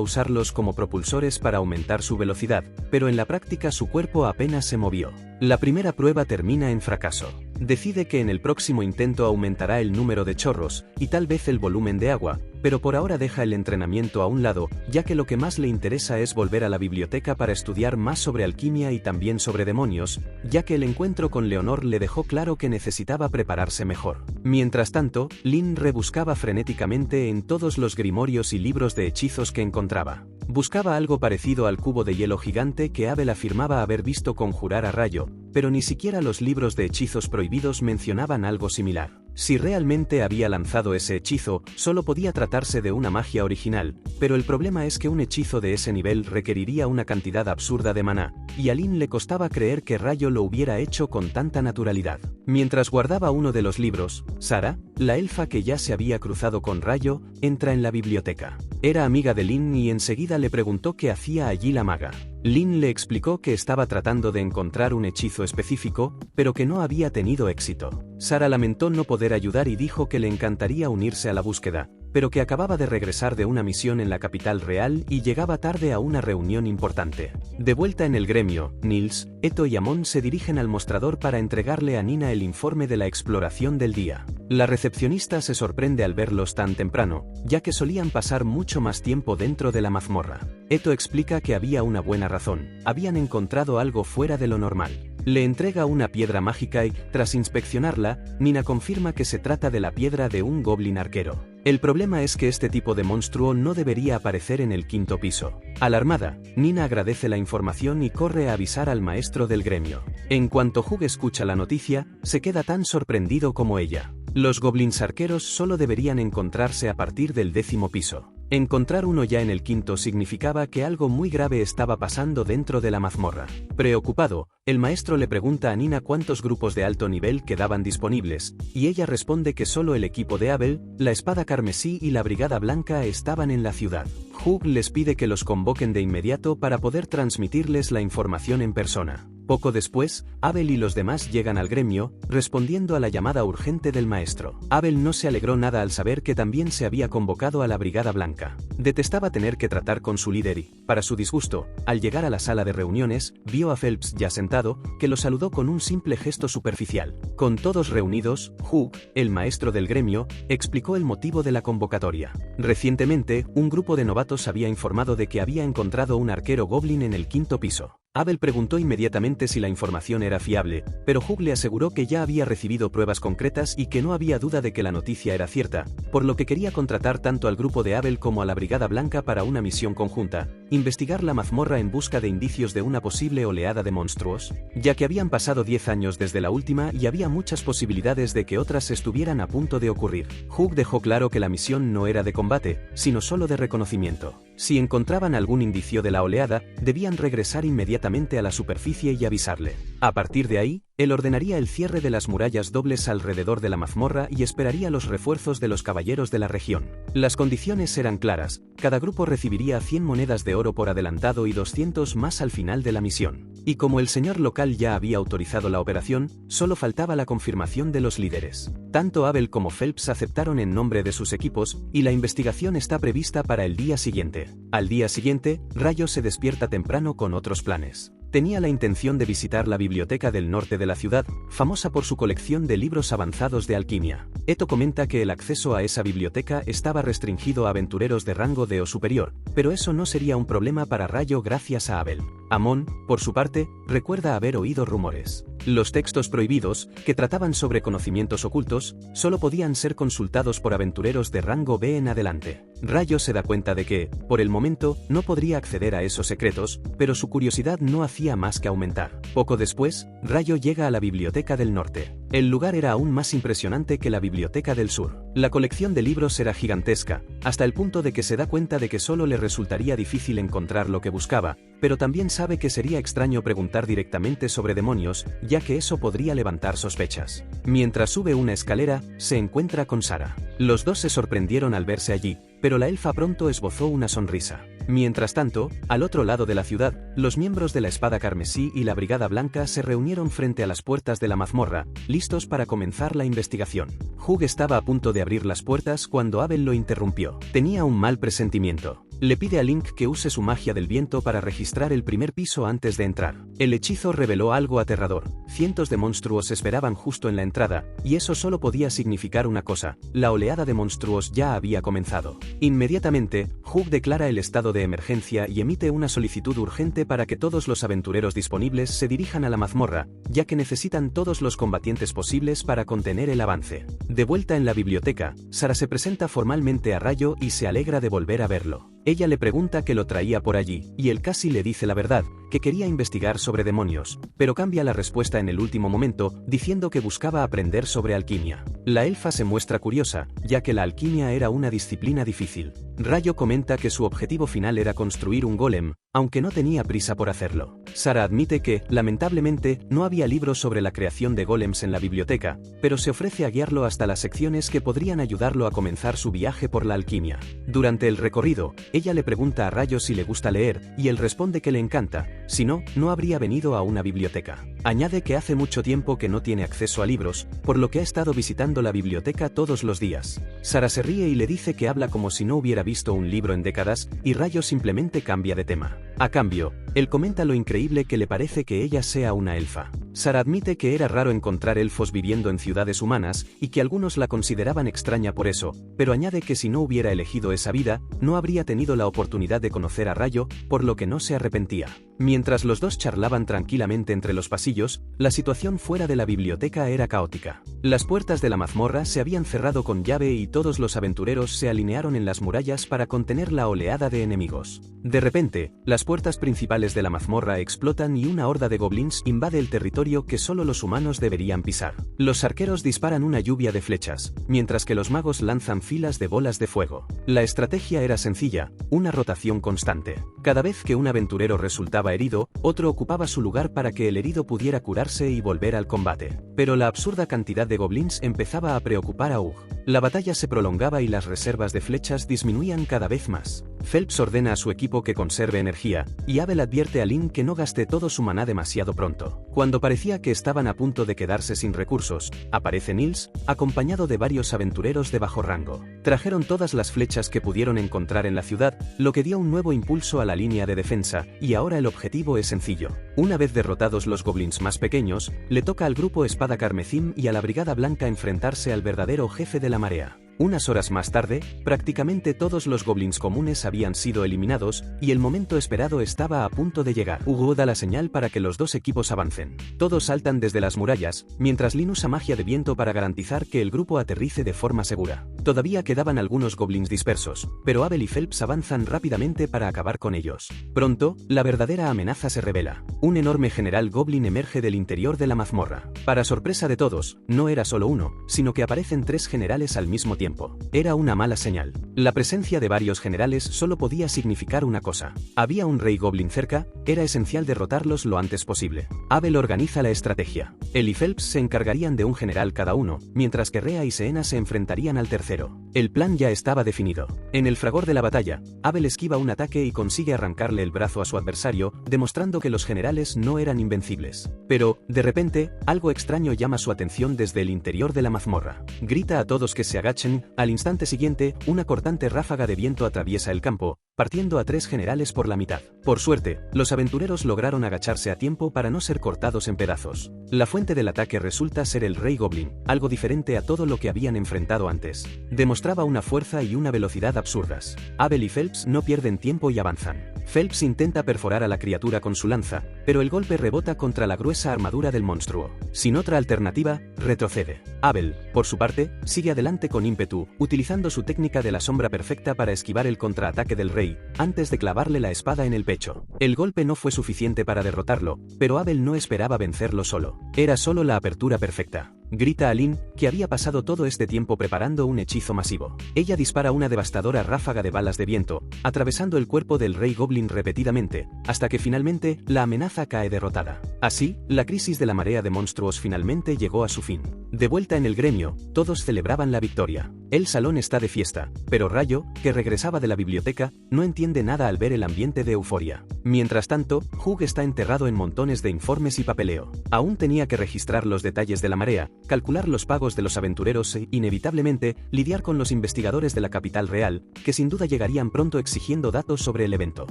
usarlos como propulsores para aumentar su velocidad, pero en la práctica su cuerpo apenas se movió. La primera prueba termina en fracaso. Decide que en el próximo intento aumentará el número de chorros, y tal vez el volumen de agua, pero por ahora deja el entrenamiento a un lado, ya que lo que más le interesa es volver a la biblioteca para estudiar más sobre alquimia y también sobre demonios, ya que el encuentro con Leonor le dejó claro que necesitaba prepararse mejor. Mientras tanto, Lynn rebuscaba frenéticamente en todos los grimorios y libros de hechizos que encontraba. Buscaba algo parecido al cubo de hielo gigante que Abel afirmaba haber visto conjurar a Rayo, pero ni siquiera los libros de hechizos prohibidos mencionaban algo similar. Si realmente había lanzado ese hechizo, solo podía tratarse de una magia original, pero el problema es que un hechizo de ese nivel requeriría una cantidad absurda de maná, y a Lynn le costaba creer que Rayo lo hubiera hecho con tanta naturalidad. Mientras guardaba uno de los libros, Sara, la elfa que ya se había cruzado con Rayo, entra en la biblioteca. Era amiga de Lynn y enseguida le preguntó qué hacía allí la maga. Lynn le explicó que estaba tratando de encontrar un hechizo específico, pero que no había tenido éxito. Sara lamentó no poder ayudar y dijo que le encantaría unirse a la búsqueda, pero que acababa de regresar de una misión en la capital real y llegaba tarde a una reunión importante. De vuelta en el gremio, Nils, Eto y Amon se dirigen al mostrador para entregarle a Nina el informe de la exploración del día. La recepcionista se sorprende al verlos tan temprano, ya que solían pasar mucho más tiempo dentro de la mazmorra. Eto explica que había una buena razón, habían encontrado algo fuera de lo normal. Le entrega una piedra mágica y, tras inspeccionarla, Nina confirma que se trata de la piedra de un goblin arquero. El problema es que este tipo de monstruo no debería aparecer en el quinto piso. Alarmada, Nina agradece la información y corre a avisar al maestro del gremio. En cuanto Hugh escucha la noticia, se queda tan sorprendido como ella. Los goblins arqueros solo deberían encontrarse a partir del 10º piso. Encontrar uno ya en el quinto significaba que algo muy grave estaba pasando dentro de la mazmorra. Preocupado, el maestro le pregunta a Nina cuántos grupos de alto nivel quedaban disponibles, y ella responde que solo el equipo de Abel, la espada carmesí y la brigada blanca estaban en la ciudad. Hugh les pide que los convoquen de inmediato para poder transmitirles la información en persona. Poco después, Abel y los demás llegan al gremio, respondiendo a la llamada urgente del maestro. Abel no se alegró nada al saber que también se había convocado a la Brigada Blanca. Detestaba tener que tratar con su líder y, para su disgusto, al llegar a la sala de reuniones, vio a Phelps ya sentado, que lo saludó con un simple gesto superficial. Con todos reunidos, Hugh, el maestro del gremio, explicó el motivo de la convocatoria. Recientemente, un grupo de novatos había informado de que había encontrado un arquero goblin en el quinto piso. Abel preguntó inmediatamente si la información era fiable, pero Hugh le aseguró que ya había recibido pruebas concretas y que no había duda de que la noticia era cierta, por lo que quería contratar tanto al grupo de Abel como a la Brigada Blanca para una misión conjunta, investigar la mazmorra en busca de indicios de una posible oleada de monstruos, ya que habían pasado 10 años desde la última y había muchas posibilidades de que otras estuvieran a punto de ocurrir. Hugh dejó claro que la misión no era de combate, sino solo de reconocimiento. Si encontraban algún indicio de la oleada, debían regresar inmediatamente a la superficie y avisarle. A partir de ahí, Él ordenaría el cierre de las murallas dobles alrededor de la mazmorra y esperaría los refuerzos de los caballeros de la región. Las condiciones eran claras, cada grupo recibiría 100 monedas de oro por adelantado y 200 más al final de la misión. Y como el señor local ya había autorizado la operación, solo faltaba la confirmación de los líderes. Tanto Abel como Phelps aceptaron en nombre de sus equipos, y la investigación está prevista para el día siguiente. Al día siguiente, Rayo se despierta temprano con otros planes. Tenía la intención de visitar la biblioteca del norte de la ciudad, famosa por su colección de libros avanzados de alquimia. Eto comenta que el acceso a esa biblioteca estaba restringido a aventureros de rango D o superior, pero eso no sería un problema para Rayo gracias a Abel. Amon, por su parte, recuerda haber oído rumores. Los textos prohibidos, que trataban sobre conocimientos ocultos, solo podían ser consultados por aventureros de rango B en adelante. Rayo se da cuenta de que, por el momento, no podría acceder a esos secretos, pero su curiosidad no hacía más que aumentar. Poco después, Rayo llega a la Biblioteca del Norte. El lugar era aún más impresionante que la Biblioteca del Sur. La colección de libros era gigantesca, hasta el punto de que se da cuenta de que solo le resultaría difícil encontrar lo que buscaba, pero también sabe que sería extraño preguntar directamente sobre demonios, ya que eso podría levantar sospechas. Mientras sube una escalera, se encuentra con Sara. Los dos se sorprendieron al verse allí, pero la elfa pronto esbozó una sonrisa. Mientras tanto, al otro lado de la ciudad, los miembros de la Espada Carmesí y la Brigada Blanca se reunieron frente a las puertas de la mazmorra, listos para comenzar la investigación. Hugh estaba a punto de abrir las puertas cuando Abel lo interrumpió. Tenía un mal presentimiento. Le pide a Link que use su magia del viento para registrar el primer piso antes de entrar. El hechizo reveló algo aterrador. Cientos de monstruos esperaban justo en la entrada, y eso solo podía significar una cosa: la oleada de monstruos ya había comenzado. Inmediatamente, Hugh declara el estado de emergencia y emite una solicitud urgente para que todos los aventureros disponibles se dirijan a la mazmorra, ya que necesitan todos los combatientes posibles para contener el avance. De vuelta en la biblioteca, Sara se presenta formalmente a Rayo y se alegra de volver a verlo. Ella le pregunta qué lo traía por allí, y él casi le dice la verdad, que quería investigar sobre demonios, pero cambia la respuesta en el último momento, diciendo que buscaba aprender sobre alquimia. La elfa se muestra curiosa, ya que la alquimia era una disciplina difícil. Rayo comenta que su objetivo final era construir un golem, aunque no tenía prisa por hacerlo. Sara admite que, lamentablemente, no había libros sobre la creación de golems en la biblioteca, pero se ofrece a guiarlo hasta las secciones que podrían ayudarlo a comenzar su viaje por la alquimia. Durante el recorrido, ella le pregunta a Rayo si le gusta leer, y él responde que le encanta, si no, no habría venido a una biblioteca. Añade que hace mucho tiempo que no tiene acceso a libros, por lo que ha estado visitando la biblioteca todos los días. Sara se ríe y le dice que habla como si no hubiera visto un libro en décadas, y Rayo simplemente cambia de tema. A cambio, él comenta lo increíble que le parece que ella sea una elfa. Sara admite que era raro encontrar elfos viviendo en ciudades humanas, y que algunos la consideraban extraña por eso, pero añade que si no hubiera elegido esa vida, no habría tenido la oportunidad de conocer a Rayo, por lo que no se arrepentía. Mientras los dos charlaban tranquilamente entre los pasillos, la situación fuera de la biblioteca era caótica. Las puertas de la mazmorra se habían cerrado con llave y todos los aventureros se alinearon en las murallas para contener la oleada de enemigos. De repente, las puertas principales de la mazmorra explotan y una horda de goblins invade el territorio que solo los humanos deberían pisar. Los arqueros disparan una lluvia de flechas, mientras que los magos lanzan filas de bolas de fuego. La estrategia era sencilla, una rotación constante. Cada vez que un aventurero resultaba herido, otro ocupaba su lugar para que el herido pudiera curarse y volver al combate. Pero la absurda cantidad de goblins empezaba a preocupar a Hugh. La batalla se prolongaba y las reservas de flechas disminuían cada vez más. Phelps ordena a su equipo que conserve energía, y Abel advierte a Link que no gaste todo su maná demasiado pronto. Cuando parecía que estaban a punto de quedarse sin recursos, aparece Nils, acompañado de varios aventureros de bajo rango. Trajeron todas las flechas que pudieron encontrar en la ciudad, lo que dio un nuevo impulso a la línea de defensa, y ahora el objetivo es sencillo. Una vez derrotados los goblins más pequeños, le toca al grupo Espada Carmesí y a la Brigada Blanca enfrentarse al verdadero jefe de la marea. Unas horas más tarde, prácticamente todos los goblins comunes habían sido eliminados, y el momento esperado estaba a punto de llegar. Hugo da la señal para que los dos equipos avancen. Todos saltan desde las murallas, mientras Lin usa magia de viento para garantizar que el grupo aterrice de forma segura. Todavía quedaban algunos goblins dispersos, pero Abel y Phelps avanzan rápidamente para acabar con ellos. Pronto, la verdadera amenaza se revela. Un enorme general goblin emerge del interior de la mazmorra. Para sorpresa de todos, no era solo uno, sino que aparecen 3 generales al mismo tiempo. tiempo. Era una mala señal. La presencia de varios generales solo podía significar una cosa. Había un rey goblin cerca, era esencial derrotarlos lo antes posible. Abel organiza la estrategia. Él y Phelps se encargarían de un general cada uno, mientras que Rhea y Seena se enfrentarían al tercero. El plan ya estaba definido. En el fragor de la batalla, Abel esquiva un ataque y consigue arrancarle el brazo a su adversario, demostrando que los generales no eran invencibles. Pero, de repente, algo extraño llama su atención desde el interior de la mazmorra. Grita a todos que se agachen, al instante siguiente, una cortante ráfaga de viento atraviesa el campo, partiendo a 3 generales por la mitad. Por suerte, los aventureros lograron agacharse a tiempo para no ser cortados en pedazos. La fuente del ataque resulta ser el Rey Goblin, algo diferente a todo lo que habían enfrentado antes. Demostraba una fuerza y una velocidad absurdas. Abel y Phelps no pierden tiempo y avanzan. Phelps intenta perforar a la criatura con su lanza, pero el golpe rebota contra la gruesa armadura del monstruo. Sin otra alternativa, retrocede. Abel, por su parte, sigue adelante con ímpetu, utilizando su técnica de la sombra perfecta para esquivar el contraataque del rey, antes de clavarle la espada en el pecho. El golpe no fue suficiente para derrotarlo, pero Abel no esperaba vencerlo solo. Era solo la apertura perfecta. Grita a Lynn, que había pasado todo este tiempo preparando un hechizo masivo. Ella dispara una devastadora ráfaga de balas de viento, atravesando el cuerpo del Rey Goblin repetidamente, hasta que finalmente, la amenaza cae derrotada. Así, la crisis de la marea de monstruos finalmente llegó a su fin. De vuelta en el gremio, todos celebraban la victoria. El salón está de fiesta, pero Rayo, que regresaba de la biblioteca, no entiende nada al ver el ambiente de euforia. Mientras tanto, Hugh está enterrado en montones de informes y papeleo. Aún tenía que registrar los detalles de la marea, calcular los pagos de los aventureros e, inevitablemente, lidiar con los investigadores de la capital real, que sin duda llegarían pronto exigiendo datos sobre el evento.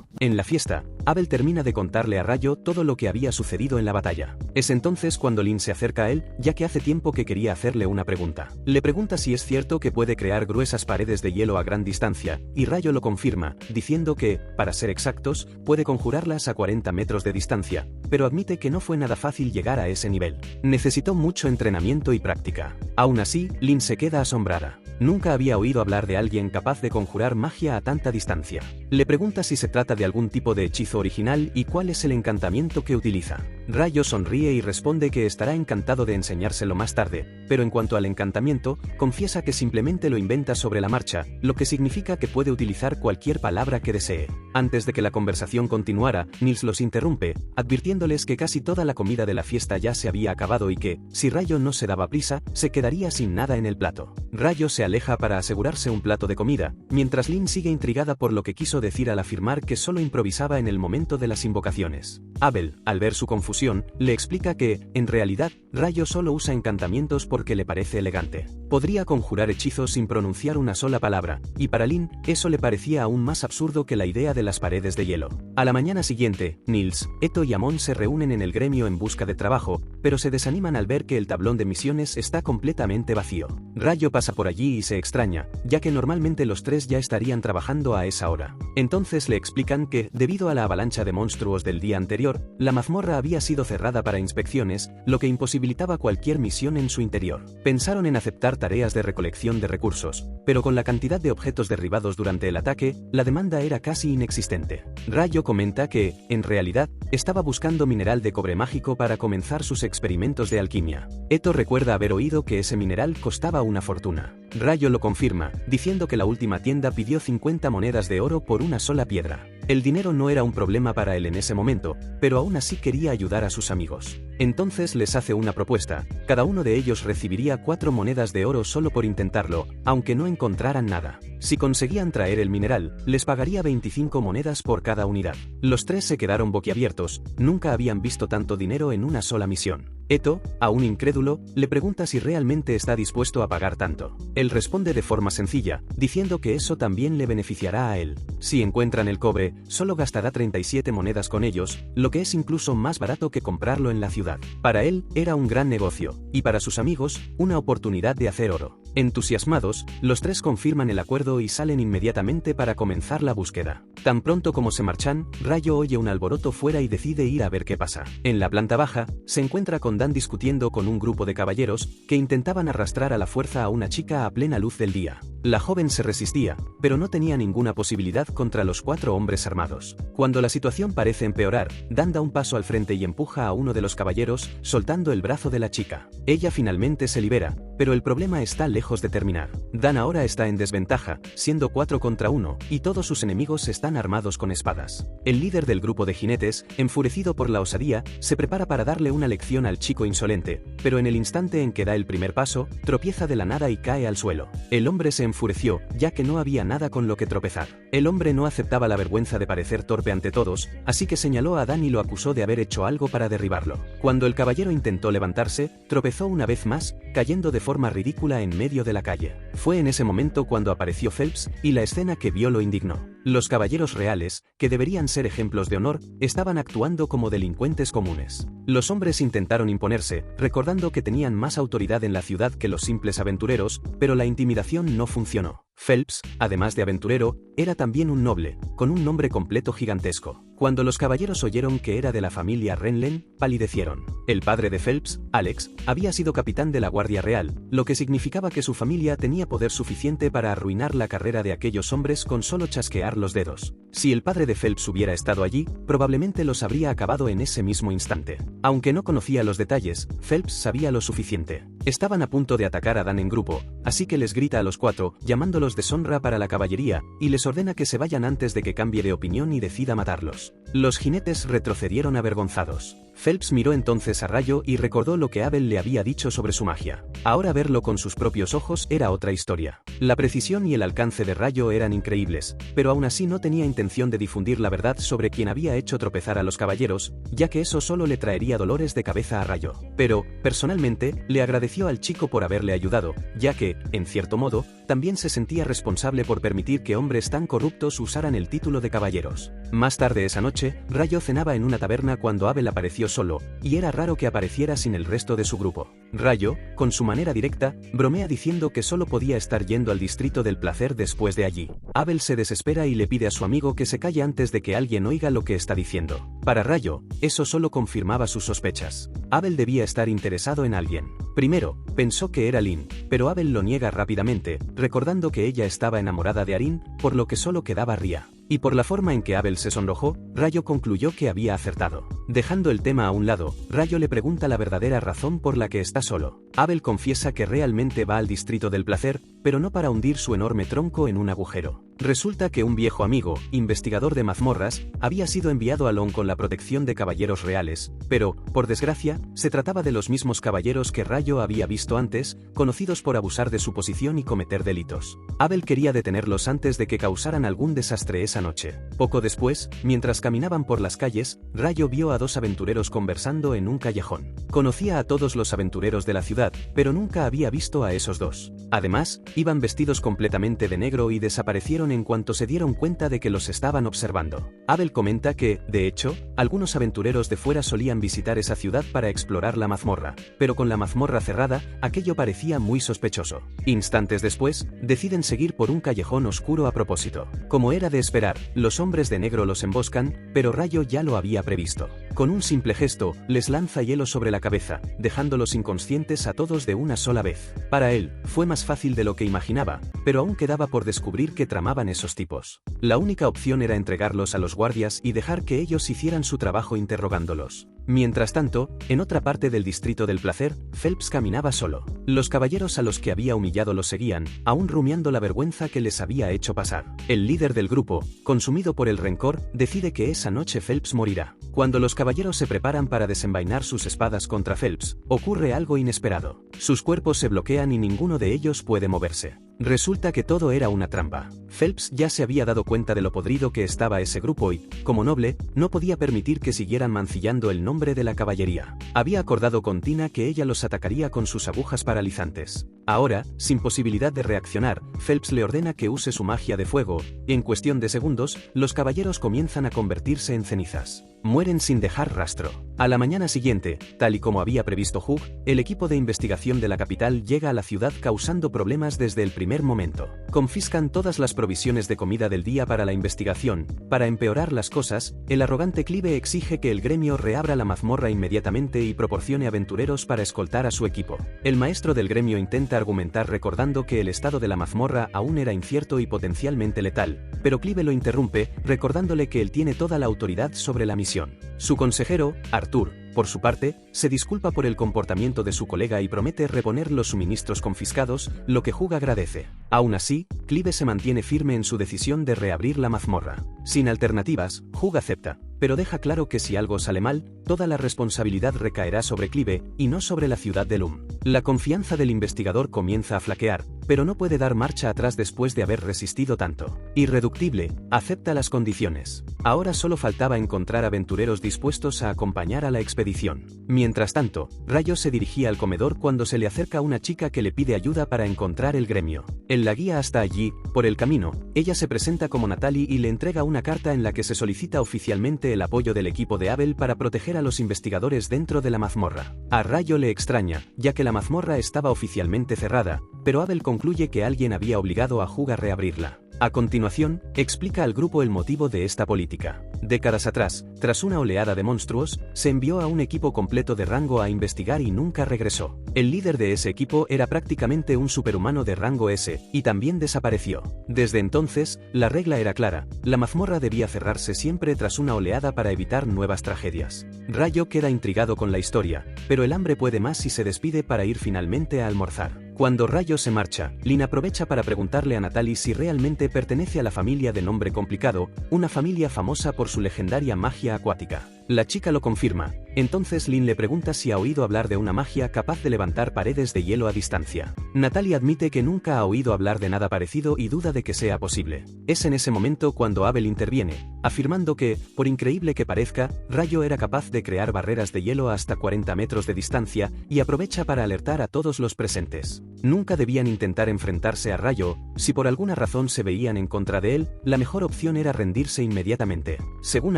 En la fiesta, Abel termina de contarle a Rayo todo lo que había sucedido en la batalla. Es entonces cuando Lynn se acerca a él, ya que hace tiempo que quería hacerle una pregunta. Le pregunta si es cierto que puede crear gruesas paredes de hielo a gran distancia, y Rayo lo confirma, diciendo que, para ser exactos, puede conjurarlas a 40 metros de distancia, pero admite que no fue nada fácil llegar a ese nivel. Necesitó mucho entrenamiento y práctica. Aún así, Lynn se queda asombrada. Nunca había oído hablar de alguien capaz de conjurar magia a tanta distancia. Le pregunta si se trata de algún tipo de hechizo original y cuál es el encantamiento que utiliza. Rayo sonríe y responde que estará encantado de enseñárselo más tarde, pero en cuanto al encantamiento, confiesa que simplemente lo inventa sobre la marcha, lo que significa que puede utilizar cualquier palabra que desee. Antes de que la conversación continuara, Nils los interrumpe, advirtiéndoles que casi toda la comida de la fiesta ya se había acabado y que, si Rayo no se daba prisa, se quedaría sin nada en el plato. Rayo se aleja para asegurarse un plato de comida, mientras Lynn sigue intrigada por lo que quiso decir al afirmar que solo improvisaba en el momento de las invocaciones. Abel, al ver su confusión, le explica que, en realidad, Rayo solo usa encantamientos porque le parece elegante. Podría conjurar hechizos sin pronunciar una sola palabra, y para Lynn, eso le parecía aún más absurdo que la idea de las paredes de hielo. A la mañana siguiente, Nils, Eto y Amon se reúnen en el gremio en busca de trabajo, pero se desaniman al ver que el tablón de misiones está completamente vacío. Rayo pasa por allí y se extraña, ya que normalmente los 3 ya estarían trabajando a esa hora. Entonces le explican que, debido a la avalancha de monstruos del día anterior, la mazmorra había sido cerrada para inspecciones, lo que imposibilitaba cualquier misión en su interior. Pensaron en aceptar tareas de recolección de recursos, pero con la cantidad de objetos derribados durante el ataque, la demanda era casi inexistente. Rayo comenta que, en realidad, estaba buscando mineral de cobre mágico para comenzar sus experimentos de alquimia. Eto recuerda haber oído que ese mineral costaba una fortuna. Rayo lo confirma, diciendo que la última tienda pidió 50 monedas de oro por una sola piedra. El dinero no era un problema para él en ese momento, pero aún así quería ayudar a sus amigos. Entonces les hace una propuesta, cada uno de ellos recibiría 4 monedas de oro solo por intentarlo, aunque no encontraran nada. Si conseguían traer el mineral, les pagaría 25 monedas por cada unidad. Los 3 se quedaron boquiabiertos, nunca habían visto tanto dinero en una sola misión. Eto, aún incrédulo, le pregunta si realmente está dispuesto a pagar tanto. Él responde de forma sencilla, diciendo que eso también le beneficiará a él. Si encuentran el cobre, solo gastará 37 monedas con ellos, lo que es incluso más barato que comprarlo en la ciudad. Para él, era un gran negocio, y para sus amigos, una oportunidad de hacer oro. Entusiasmados, los 3 confirman el acuerdo y salen inmediatamente para comenzar la búsqueda. Tan pronto como se marchan, Rayo oye un alboroto fuera y decide ir a ver qué pasa. En la planta baja, se encuentra con Dan discutiendo con un grupo de caballeros que intentaban arrastrar a la fuerza a una chica a plena luz del día. La joven se resistía, pero no tenía ninguna posibilidad contra los 4 hombres armados. Cuando la situación parece empeorar, Dan da un paso al frente y empuja a uno de los caballeros, soltando el brazo de la chica. Ella finalmente se libera, pero el problema está lejos de terminar. Dan ahora está en desventaja, siendo 4 contra 1, y todos sus enemigos están armados con espadas. El líder del grupo de jinetes, enfurecido por la osadía, se prepara para darle una lección al chico insolente, pero en el instante en que da el primer paso, tropieza de la nada y cae al suelo. El hombre se enfureció, ya que no había nada con lo que tropezar. El hombre no aceptaba la vergüenza de parecer torpe ante todos, así que señaló a Dan y lo acusó de haber hecho algo para derribarlo. Cuando el caballero intentó levantarse, tropezó una vez más, cayendo de forma ridícula en medio de la calle. Fue en ese momento cuando apareció Phelps, y la escena que vio lo indignó. Los caballeros reales, que deberían ser ejemplos de honor, estaban actuando como delincuentes comunes. Los hombres intentaron imponerse, recordando que tenían más autoridad en la ciudad que los simples aventureros, pero la intimidación no funcionó. Phelps, además de aventurero, era también un noble, con un nombre completo gigantesco. Cuando los caballeros oyeron que era de la familia Renlen, palidecieron. El padre de Phelps, Alex, había sido capitán de la Guardia Real, lo que significaba que su familia tenía poder suficiente para arruinar la carrera de aquellos hombres con solo chasquear los dedos. Si el padre de Phelps hubiera estado allí, probablemente los habría acabado en ese mismo instante. Aunque no conocía los detalles, Phelps sabía lo suficiente. Estaban a punto de atacar a Dan en grupo, así que les grita a los 4, llamándolos deshonra para la caballería, y les ordena que se vayan antes de que cambie de opinión y decida matarlos. Los jinetes retrocedieron avergonzados. Phelps miró entonces a Rayo y recordó lo que Abel le había dicho sobre su magia. Ahora verlo con sus propios ojos era otra historia. La precisión y el alcance de Rayo eran increíbles, pero aún así no tenía intención de difundir la verdad sobre quien había hecho tropezar a los caballeros, ya que eso solo le traería dolores de cabeza a Rayo. Pero, personalmente, le agradeció al chico por haberle ayudado, ya que, en cierto modo, también se sentía responsable por permitir que hombres tan corruptos usaran el título de caballeros. Más tarde esa noche, Rayo cenaba en una taberna cuando Abel apareció solo, y era raro que apareciera sin el resto de su grupo. Rayo, con su manera directa, bromea diciendo que solo podía estar yendo al distrito del placer después de allí. Abel se desespera y le pide a su amigo que se calle antes de que alguien oiga lo que está diciendo. Para Rayo, eso solo confirmaba sus sospechas. Abel debía estar interesado en alguien. Primero, pensó que era Lynn, pero Abel lo niega rápidamente, recordando que ella estaba enamorada de Arin, por lo que solo quedaba Ria. Y por la forma en que Abel se sonrojó, Rayo concluyó que había acertado. Dejando el tema a un lado, Rayo le pregunta la verdadera razón por la que está solo. Abel confiesa que realmente va al distrito del placer, pero no para hundir su enorme tronco en un agujero. Resulta que un viejo amigo, investigador de mazmorras, había sido enviado a Long con la protección de caballeros reales, pero, por desgracia, se trataba de los mismos caballeros que Rayo había visto antes, conocidos por abusar de su posición y cometer delitos. Abel quería detenerlos antes de que causaran algún desastre esa noche. Poco después, mientras caminaban por las calles, Rayo vio a dos aventureros conversando en un callejón. Conocía a todos los aventureros de la ciudad, pero nunca había visto a esos dos. Además, iban vestidos completamente de negro y desaparecieron en cuanto se dieron cuenta de que los estaban observando. Abel comenta que, de hecho, algunos aventureros de fuera solían visitar esa ciudad para explorar la mazmorra, pero con la mazmorra cerrada, aquello parecía muy sospechoso. Instantes después, deciden seguir por un callejón oscuro a propósito. Como era de esperar, los hombres de negro los emboscan, pero Rayo ya lo había previsto. Con un simple gesto, les lanza hielo sobre la cabeza, dejándolos inconscientes a todos de una sola vez. Para él, fue más fácil de lo que imaginaba, pero aún quedaba por descubrir qué tramaban esos tipos. La única opción era entregarlos a los guardias y dejar que ellos hicieran su trabajo interrogándolos. Mientras tanto, en otra parte del distrito del placer, Phelps caminaba solo. Los caballeros a los que había humillado los seguían, aún rumiando la vergüenza que les había hecho pasar. El líder del grupo, consumido por el rencor, decide que esa noche Phelps morirá. Cuando los caballeros se preparan para desenvainar sus espadas contra Phelps, ocurre algo inesperado. Sus cuerpos se bloquean y ninguno de ellos puede moverse. Resulta que todo era una trampa. Phelps ya se había dado cuenta de lo podrido que estaba ese grupo y, como noble, no podía permitir que siguieran mancillando el nombre de la caballería. Había acordado con Tina que ella los atacaría con sus agujas paralizantes. Ahora, sin posibilidad de reaccionar, Phelps le ordena que use su magia de fuego, y en cuestión de segundos, los caballeros comienzan a convertirse en cenizas. Mueren sin dejar rastro. A la mañana siguiente, tal y como había previsto Hugh, el equipo de investigación de la capital llega a la ciudad causando problemas desde el primer momento. Confiscan todas las provisiones de comida del día para la investigación. Para empeorar las cosas, el arrogante Clive exige que el gremio reabra la mazmorra inmediatamente y proporcione aventureros para escoltar a su equipo. El maestro del gremio intenta argumentar recordando que el estado de la mazmorra aún era incierto y potencialmente letal, pero Clive lo interrumpe, recordándole que él tiene toda la autoridad sobre la misión. Su consejero, Arthur, Por su parte, se disculpa por el comportamiento de su colega y promete reponer los suministros confiscados, lo que Hug agradece. Aún así, Clive se mantiene firme en su decisión de reabrir la mazmorra. Sin alternativas, Hug acepta, pero deja claro que si algo sale mal, toda la responsabilidad recaerá sobre Clive, y no sobre la ciudad de Lum. La confianza del investigador comienza a flaquear, pero no puede dar marcha atrás después de haber resistido tanto. Irreductible, acepta las condiciones. Ahora solo faltaba encontrar aventureros dispuestos a acompañar a la expedición. Mientras tanto, Rayo se dirigía al comedor cuando se le acerca una chica que le pide ayuda para encontrar el gremio. Él la guía hasta allí. Por el camino, ella se presenta como Natalie y le entrega una carta en la que se solicita oficialmente el apoyo del equipo de Abel para proteger a los investigadores dentro de la mazmorra. A Rayo le extraña, ya que la mazmorra estaba oficialmente cerrada, pero Abel concluye que alguien había obligado a Hug a reabrirla. A continuación, explica al grupo el motivo de esta política. Décadas atrás, tras una oleada de monstruos, se envió a un equipo completo de rango a investigar y nunca regresó. El líder de ese equipo era prácticamente un superhumano de rango S, y también desapareció. Desde entonces, la regla era clara: la mazmorra debía cerrarse siempre tras una oleada para evitar nuevas tragedias. Rayo queda intrigado con la historia, pero el hambre puede más y se despide para ir finalmente a almorzar. Cuando Rayo se marcha, Lynn aprovecha para preguntarle a Natalie si realmente pertenece a la familia de nombre complicado, una familia famosa por su legendaria magia acuática. La chica lo confirma. Entonces Lynn le pregunta si ha oído hablar de una magia capaz de levantar paredes de hielo a distancia. Natalie admite que nunca ha oído hablar de nada parecido y duda de que sea posible. Es en ese momento cuando Abel interviene, afirmando que, por increíble que parezca, Rayo era capaz de crear barreras de hielo hasta 40 metros de distancia, y aprovecha para alertar a todos los presentes. Nunca debían intentar enfrentarse a Rayo. Si por alguna razón se veían en contra de él, la mejor opción era rendirse inmediatamente. Según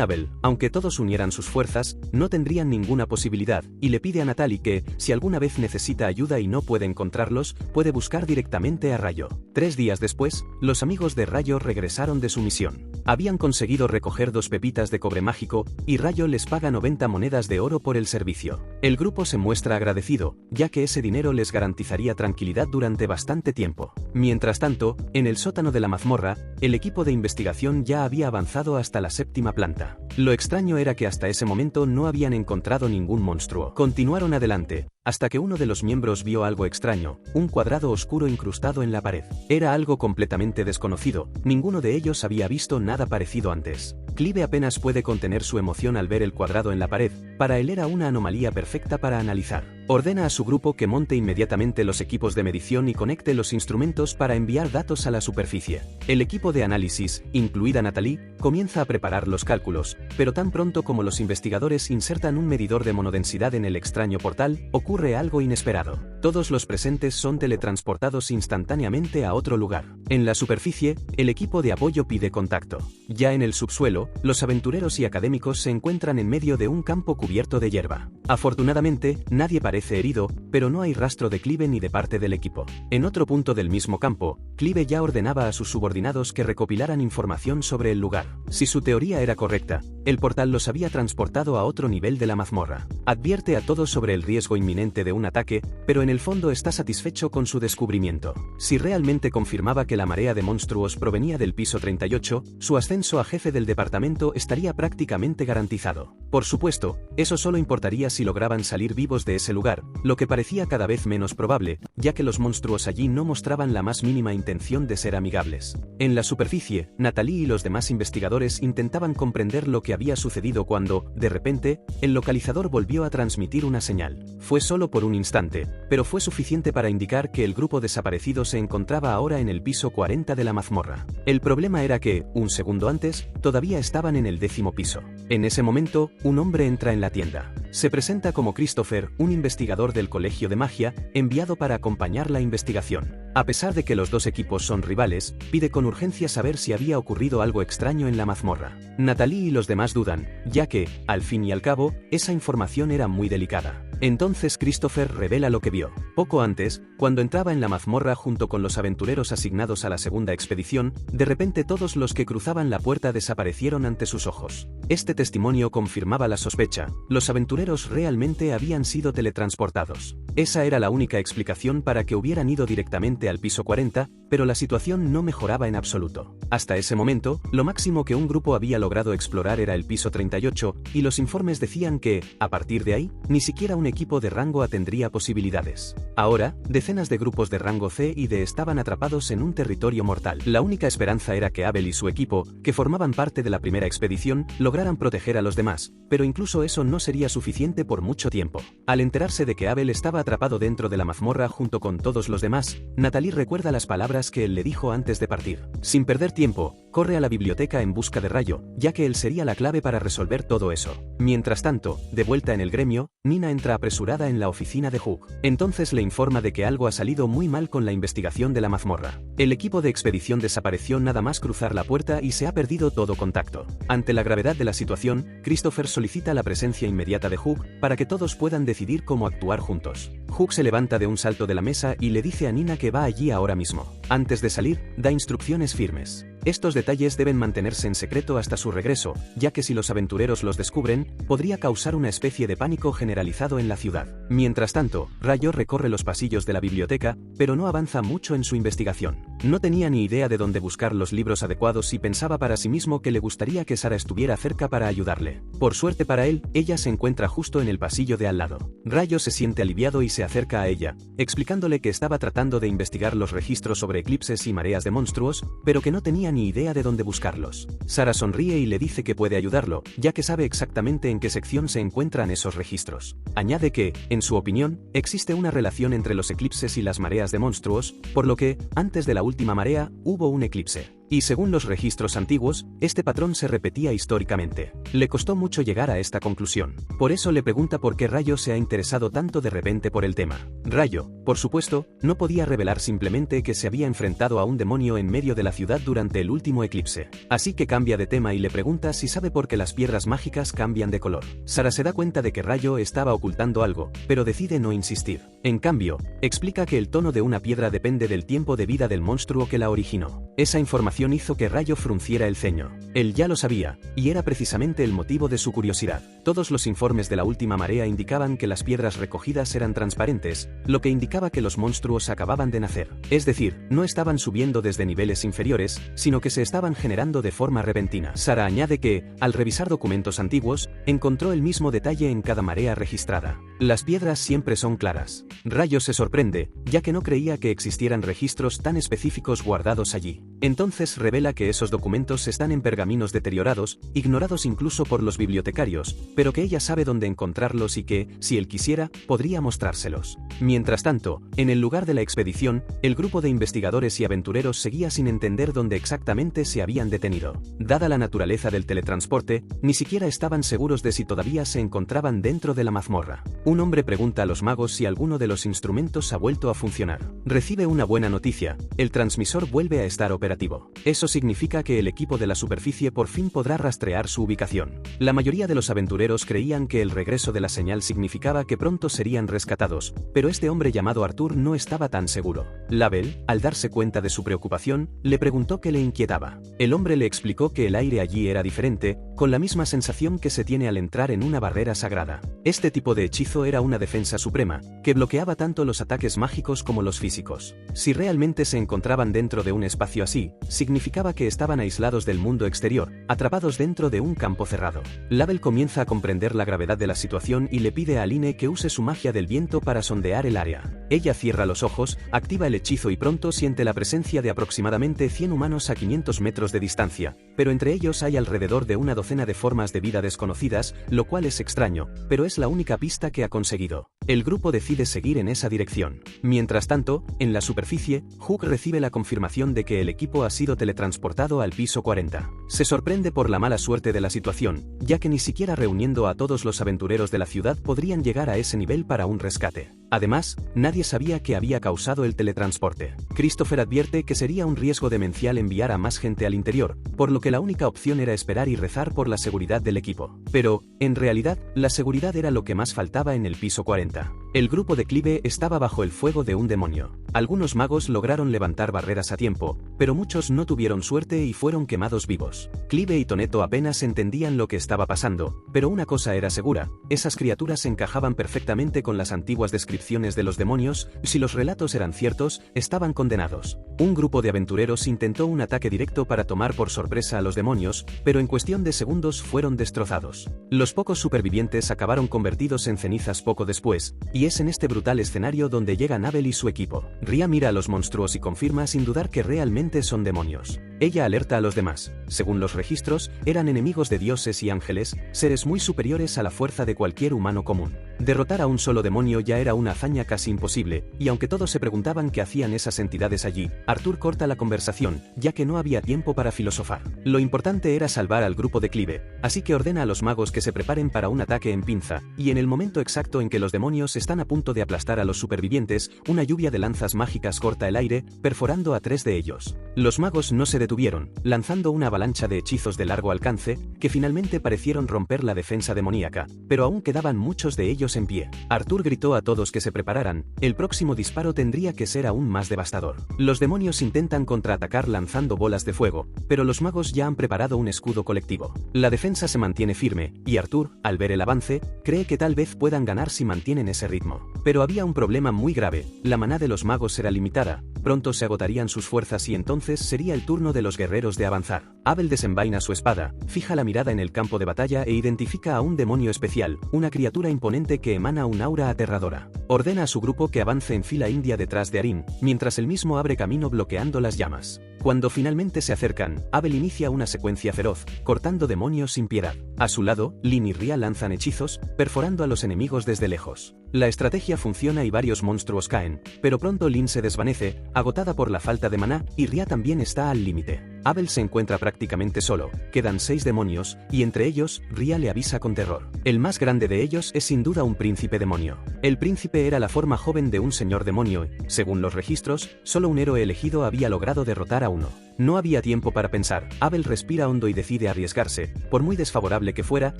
Abel, aunque todos unieran sus fuerzas, no tendrían ninguna posibilidad, y le pide a Natalie que, si alguna vez necesita ayuda y no puede encontrarlos, puede buscar directamente a Rayo. 3 días después, los amigos de Rayo regresaron de su misión. Habían conseguido recoger 2 pepitas de cobre mágico, y Rayo les paga 90 monedas de oro por el servicio. El grupo se muestra agradecido, ya que ese dinero les garantizaría tranquilidad durante bastante tiempo. Mientras tanto, en el sótano de la mazmorra, el equipo de investigación ya había avanzado hasta la 7ª planta. Lo extraño era que hasta ese momento no habían encontrado ningún monstruo. Continuaron adelante, hasta que uno de los miembros vio algo extraño: un cuadrado oscuro incrustado en la pared. Era algo completamente desconocido, ninguno de ellos había visto nada parecido antes. Clive apenas puede contener su emoción al ver el cuadrado en la pared. Para él era una anomalía perfecta para analizar. Ordena a su grupo que monte inmediatamente los equipos de medición y conecte los instrumentos para enviar datos a la superficie. El equipo de análisis, incluida Natalie, comienza a preparar los cálculos, pero tan pronto como los investigadores insertan un medidor de monodensidad en el extraño portal, ocurre algo inesperado. Todos los presentes son teletransportados instantáneamente a otro lugar. En la superficie, el equipo de apoyo pide contacto. Ya en el subsuelo, los aventureros y académicos se encuentran en medio de un campo cubierto de hierba. Afortunadamente, nadie parece herido, pero no hay rastro de Clive ni de parte del equipo. En otro punto del mismo campo, Clive ya ordenaba a sus subordinados que recopilaran información sobre el lugar. Si su teoría era correcta, el portal los había transportado a otro nivel de la mazmorra. Advierte a todos sobre el riesgo inminente de un ataque, pero en el fondo está satisfecho con su descubrimiento. Si realmente confirmaba que la marea de monstruos provenía del piso 38, su ascenso a jefe del departamento estaría prácticamente garantizado. Por supuesto, eso solo importaría si lograban salir vivos de ese lugar, lo que parecía cada vez menos probable, ya que los monstruos allí no mostraban la más mínima intención de ser amigables. En la superficie, Natalie y los demás investigadores intentaban comprender lo que había sucedido cuando, de repente, el localizador volvió a transmitir una señal. Fue solo por un instante, pero fue suficiente para indicar que el grupo desaparecido se encontraba ahora en el piso 40 de la mazmorra. El problema era que, un segundo antes, todavía estaban en el 10º piso. En ese momento, un hombre entra en la tienda. Se presenta como Christopher, un investigador del Colegio de Magia, enviado para acompañar la investigación. A pesar de que los dos equipos son rivales, pide con urgencia saber si había ocurrido algo extraño en la mazmorra. Natalie y los demás dudan, ya que, al fin y al cabo, esa información era muy delicada. Entonces Christopher revela lo que vio. Poco antes, cuando entraba en la mazmorra junto con los aventureros asignados a la segunda expedición, de repente todos los que cruzaban la puerta desaparecieron ante sus ojos. Este testimonio confirmaba la sospecha: los aventureros realmente habían sido teletransportados. Esa era la única explicación para que hubieran ido directamente al piso 40, pero la situación no mejoraba en absoluto. Hasta ese momento, lo máximo que un grupo había logrado explorar era el piso 38, y los informes decían que, a partir de ahí, ni siquiera un equipo de rango A tendría posibilidades. Ahora, decenas de grupos de rango C y D estaban atrapados en un territorio mortal. La única esperanza era que Abel y su equipo, que formaban parte de la primera expedición, lograran proteger a los demás, pero incluso eso no sería suficiente por mucho tiempo. Al enterarse de que Abel estaba atrapado dentro de la mazmorra junto con todos los demás, Natalie recuerda las palabras que él le dijo antes de partir. Sin perder tiempo, corre a la biblioteca en busca de Rayo, ya que él sería la clave para resolver todo eso. Mientras tanto, de vuelta en el gremio, Nina entra apresurada en la oficina de Hugh. Entonces le informa de que algo ha salido muy mal con la investigación de la mazmorra. El equipo de expedición desapareció nada más cruzar la puerta y se ha perdido todo contacto. Ante la gravedad de la situación, Christopher solicita la presencia inmediata de Hugh para que todos puedan decidir cómo actuar juntos. Hugh se levanta de un salto de la mesa y le dice a Nina que va allí ahora mismo. Antes de salir, da instrucciones firmes. Estos detalles deben mantenerse en secreto hasta su regreso, ya que si los aventureros los descubren, podría causar una especie de pánico generalizado en la ciudad. Mientras tanto, Rayo recorre los pasillos de la biblioteca, pero no avanza mucho en su investigación. No tenía ni idea de dónde buscar los libros adecuados y pensaba para sí mismo que le gustaría que Sara estuviera cerca para ayudarle. Por suerte para él, ella se encuentra justo en el pasillo de al lado. Rayo se siente aliviado y se acerca a ella, explicándole que estaba tratando de investigar los registros sobre eclipses y mareas de monstruos, pero que no tenía ni idea de dónde buscarlos. Sara sonríe y le dice que puede ayudarlo, ya que sabe exactamente en qué sección se encuentran esos registros. Añade que, en su opinión, existe una relación entre los eclipses y las mareas de monstruos, por lo que, antes de la última marea, hubo un eclipse. Y según los registros antiguos, este patrón se repetía históricamente. Le costó mucho llegar a esta conclusión. Por eso le pregunta por qué Rayo se ha interesado tanto de repente por el tema. Rayo, por supuesto, no podía revelar simplemente que se había enfrentado a un demonio en medio de la ciudad durante el último eclipse. Así que cambia de tema y le pregunta si sabe por qué las piedras mágicas cambian de color. Sara se da cuenta de que Rayo estaba ocultando algo, pero decide no insistir. En cambio, explica que el tono de una piedra depende del tiempo de vida del monstruo que la originó. Esa información hizo que Rayo frunciera el ceño. Él ya lo sabía, y era precisamente el motivo de su curiosidad. Todos los informes de la última marea indicaban que las piedras recogidas eran transparentes, lo que indicaba que los monstruos acababan de nacer. Es decir, no estaban subiendo desde niveles inferiores, sino que se estaban generando de forma repentina. Sara añade que, al revisar documentos antiguos, encontró el mismo detalle en cada marea registrada. Las piedras siempre son claras. Rayo se sorprende, ya que no creía que existieran registros tan específicos guardados allí. Entonces revela que esos documentos están en pergaminos deteriorados, ignorados incluso por los bibliotecarios, pero que ella sabe dónde encontrarlos y que, si él quisiera, podría mostrárselos. Mientras tanto, en el lugar de la expedición, el grupo de investigadores y aventureros seguía sin entender dónde exactamente se habían detenido. Dada la naturaleza del teletransporte, ni siquiera estaban seguros de si todavía se encontraban dentro de la mazmorra. Un hombre pregunta a los magos si alguno de los instrumentos ha vuelto a funcionar. Recibe una buena noticia: el transmisor vuelve a estar operativo. Eso significa que el equipo de la superficie por fin podrá rastrear su ubicación. La mayoría de los aventureros creían que el regreso de la señal significaba que pronto serían rescatados, pero este hombre llamado Arthur no estaba tan seguro. Label, al darse cuenta de su preocupación, le preguntó qué le inquietaba. El hombre le explicó que el aire allí era diferente, con la misma sensación que se tiene al entrar en una barrera sagrada. Este tipo de hechizo era una defensa suprema, que bloqueaba tanto los ataques mágicos como los físicos. Si realmente se encontraban dentro de un espacio así, significaba que estaban aislados del mundo exterior, atrapados dentro de un campo cerrado. Label comienza a comprender la gravedad de la situación y le pide a Aline que use su magia del viento para sondear el área. Ella cierra los ojos, activa el hechizo y pronto siente la presencia de aproximadamente 100 humanos a 500 metros de distancia, pero entre ellos hay alrededor de una docena de formas de vida desconocidas, lo cual es extraño, pero es la única pista que ha conseguido. El grupo decide seguir en esa dirección. Mientras tanto, en la superficie, Hugh recibe la confirmación de que el equipo ha sido teletransportado al piso 40. Se sorprende por la mala suerte de la situación, ya que ni siquiera reuniendo a todos los aventureros de la ciudad podrían llegar a ese nivel para un rescate. Además, nadie sabía qué había causado el teletransporte. Christopher advierte que sería un riesgo demencial enviar a más gente al interior, por lo que la única opción era esperar y rezar por la seguridad del equipo. Pero, en realidad, la seguridad era lo que más faltaba en el piso 40. El grupo de Clive estaba bajo el fuego de un demonio. Algunos magos lograron levantar barreras a tiempo, pero muchos no tuvieron suerte y fueron quemados vivos. Clive y Toneto apenas entendían lo que estaba pasando, pero una cosa era segura: esas criaturas encajaban perfectamente con las antiguas descripciones de los demonios. Si los relatos eran ciertos, estaban condenados. Un grupo de aventureros intentó un ataque directo para tomar por sorpresa a los demonios, pero en cuestión de segundos fueron destrozados. Los pocos supervivientes acabaron convertidos en cenizas poco después, y es en este brutal escenario donde llegan Abel y su equipo. Ria mira a los monstruos y confirma sin dudar que realmente son demonios. Ella alerta a los demás. Según los registros, eran enemigos de dioses y ángeles, seres muy superiores a la fuerza de cualquier humano común. Derrotar a un solo demonio ya era una hazaña casi imposible, y aunque todos se preguntaban qué hacían esas entidades allí, Arthur corta la conversación, ya que no había tiempo para filosofar. Lo importante era salvar al grupo de Clive, así que ordena a los magos que se preparen para un ataque en pinza, y en el momento exacto en que los demonios están a punto de aplastar a los supervivientes, una lluvia de lanzas mágicas corta el aire, perforando a 3 de ellos. Los magos no se detuvieron, lanzando una avalancha de hechizos de largo alcance, que finalmente parecieron romper la defensa demoníaca, pero aún quedaban muchos de ellos en pie. Arthur gritó a todos que se prepararan: el próximo disparo tendría que ser aún más devastador. Los demonios intentan contraatacar lanzando bolas de fuego, pero los magos ya han preparado un escudo colectivo. La defensa se mantiene firme, y Arthur, al ver el avance, cree que tal vez puedan ganar si mantienen ese ritmo. Pero había un problema muy grave: la maná de los magos era limitada, pronto se agotarían sus fuerzas y entonces sería el turno de los guerreros de avanzar. Abel desenvaina su espada, fija la mirada en el campo de batalla e identifica a un demonio especial, una criatura imponente que emana un aura aterradora. Ordena a su grupo que avance en fila india detrás de Arin, mientras él mismo abre camino bloqueando las llamas. Cuando finalmente se acercan, Abel inicia una secuencia feroz, cortando demonios sin piedad. A su lado, Lyn y Ria lanzan hechizos, perforando a los enemigos desde lejos. La estrategia funciona y varios monstruos caen, pero pronto Lyn se desvanece, agotada por la falta de maná, y Ria también está al límite. Abel se encuentra prácticamente solo, quedan 6 demonios, y entre ellos, Ria le avisa con terror. El más grande de ellos es sin duda un príncipe demonio. El príncipe era la forma joven de un señor demonio, y, según los registros, solo un héroe elegido había logrado derrotar a uno. No había tiempo para pensar. Abel respira hondo y decide arriesgarse. Por muy desfavorable que fuera,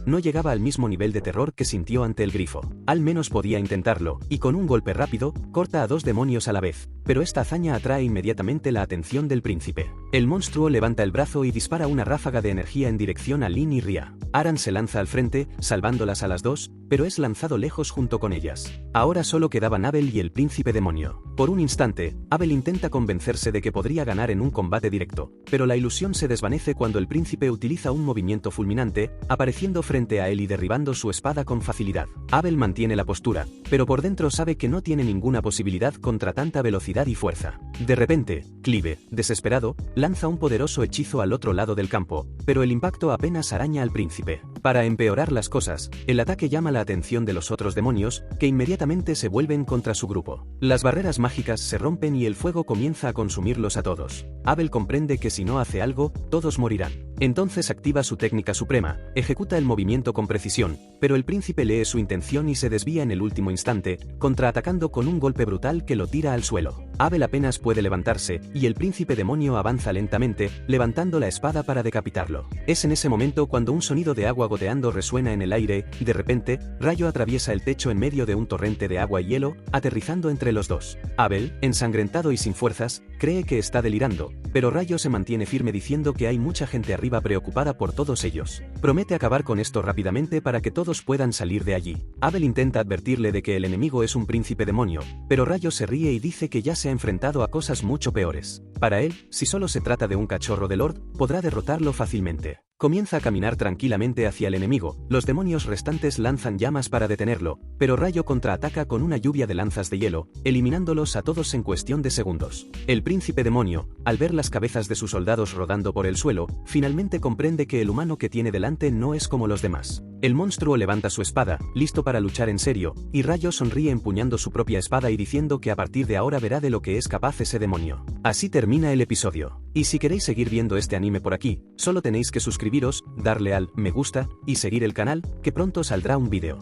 no llegaba al mismo nivel de terror que sintió ante el grifo. Al menos podía intentarlo, y con un golpe rápido, corta a 2 demonios a la vez. Pero esta hazaña atrae inmediatamente la atención del príncipe. El monstruo levanta el brazo y dispara una ráfaga de energía en dirección a Lyn y Ria. Aran se lanza al frente, salvándolas a las 2, pero es lanzado lejos junto con ellas. Ahora solo quedaban Abel y el príncipe demonio. Por un instante, Abel intenta convencerse de que podría ganar en un combate directo, pero la ilusión se desvanece cuando el príncipe utiliza un movimiento fulminante, apareciendo frente a él y derribando su espada con facilidad. Abel mantiene la postura, pero por dentro sabe que no tiene ninguna posibilidad contra tanta velocidad y fuerza. De repente, Clive, desesperado, lanza un poderoso hechizo al otro lado del campo, pero el impacto apenas araña al príncipe. Para empeorar las cosas, el ataque llama la atención de los otros demonios, que inmediatamente se vuelven contra su grupo. Las barreras mágicas se rompen y el fuego comienza a consumirlos a todos. Abel comprende que si no hace algo, todos morirán. Entonces activa su técnica suprema, ejecuta el movimiento con precisión, pero el príncipe lee su intención y se desvía en el último instante, contraatacando con un golpe brutal que lo tira al suelo. Abel apenas puede levantarse, y el príncipe demonio avanza lentamente, levantando la espada para decapitarlo. Es en ese momento cuando un sonido de agua goteando resuena en el aire, y de repente, Rayo atraviesa el techo en medio de un torrente de agua y hielo, aterrizando entre los dos. Abel, ensangrentado y sin fuerzas, cree que está delirando, pero Rayo se mantiene firme diciendo que hay mucha gente arriba preocupada por todos ellos. Promete acabar con esto rápidamente para que todos puedan salir de allí. Abel intenta advertirle de que el enemigo es un príncipe demonio, pero Rayo se ríe y dice que ya se ha enfrentado a cosas mucho peores. Para él, si solo se trata de un cachorro de Lord, podrá derrotarlo fácilmente. Comienza a caminar tranquilamente hacia el enemigo, los demonios restantes lanzan llamas para detenerlo, pero Rayo contraataca con una lluvia de lanzas de hielo, eliminándolos a todos en cuestión de segundos. El príncipe demonio, al ver las cabezas de sus soldados rodando por el suelo, finalmente comprende que el humano que tiene delante no es como los demás. El monstruo levanta su espada, listo para luchar en serio, y Rayo sonríe empuñando su propia espada y diciendo que a partir de ahora verá de lo que es capaz ese demonio. Así termina el episodio. Y si queréis seguir viendo este anime por aquí, solo tenéis que suscribiros, darle al me gusta y seguir el canal, que pronto saldrá un vídeo.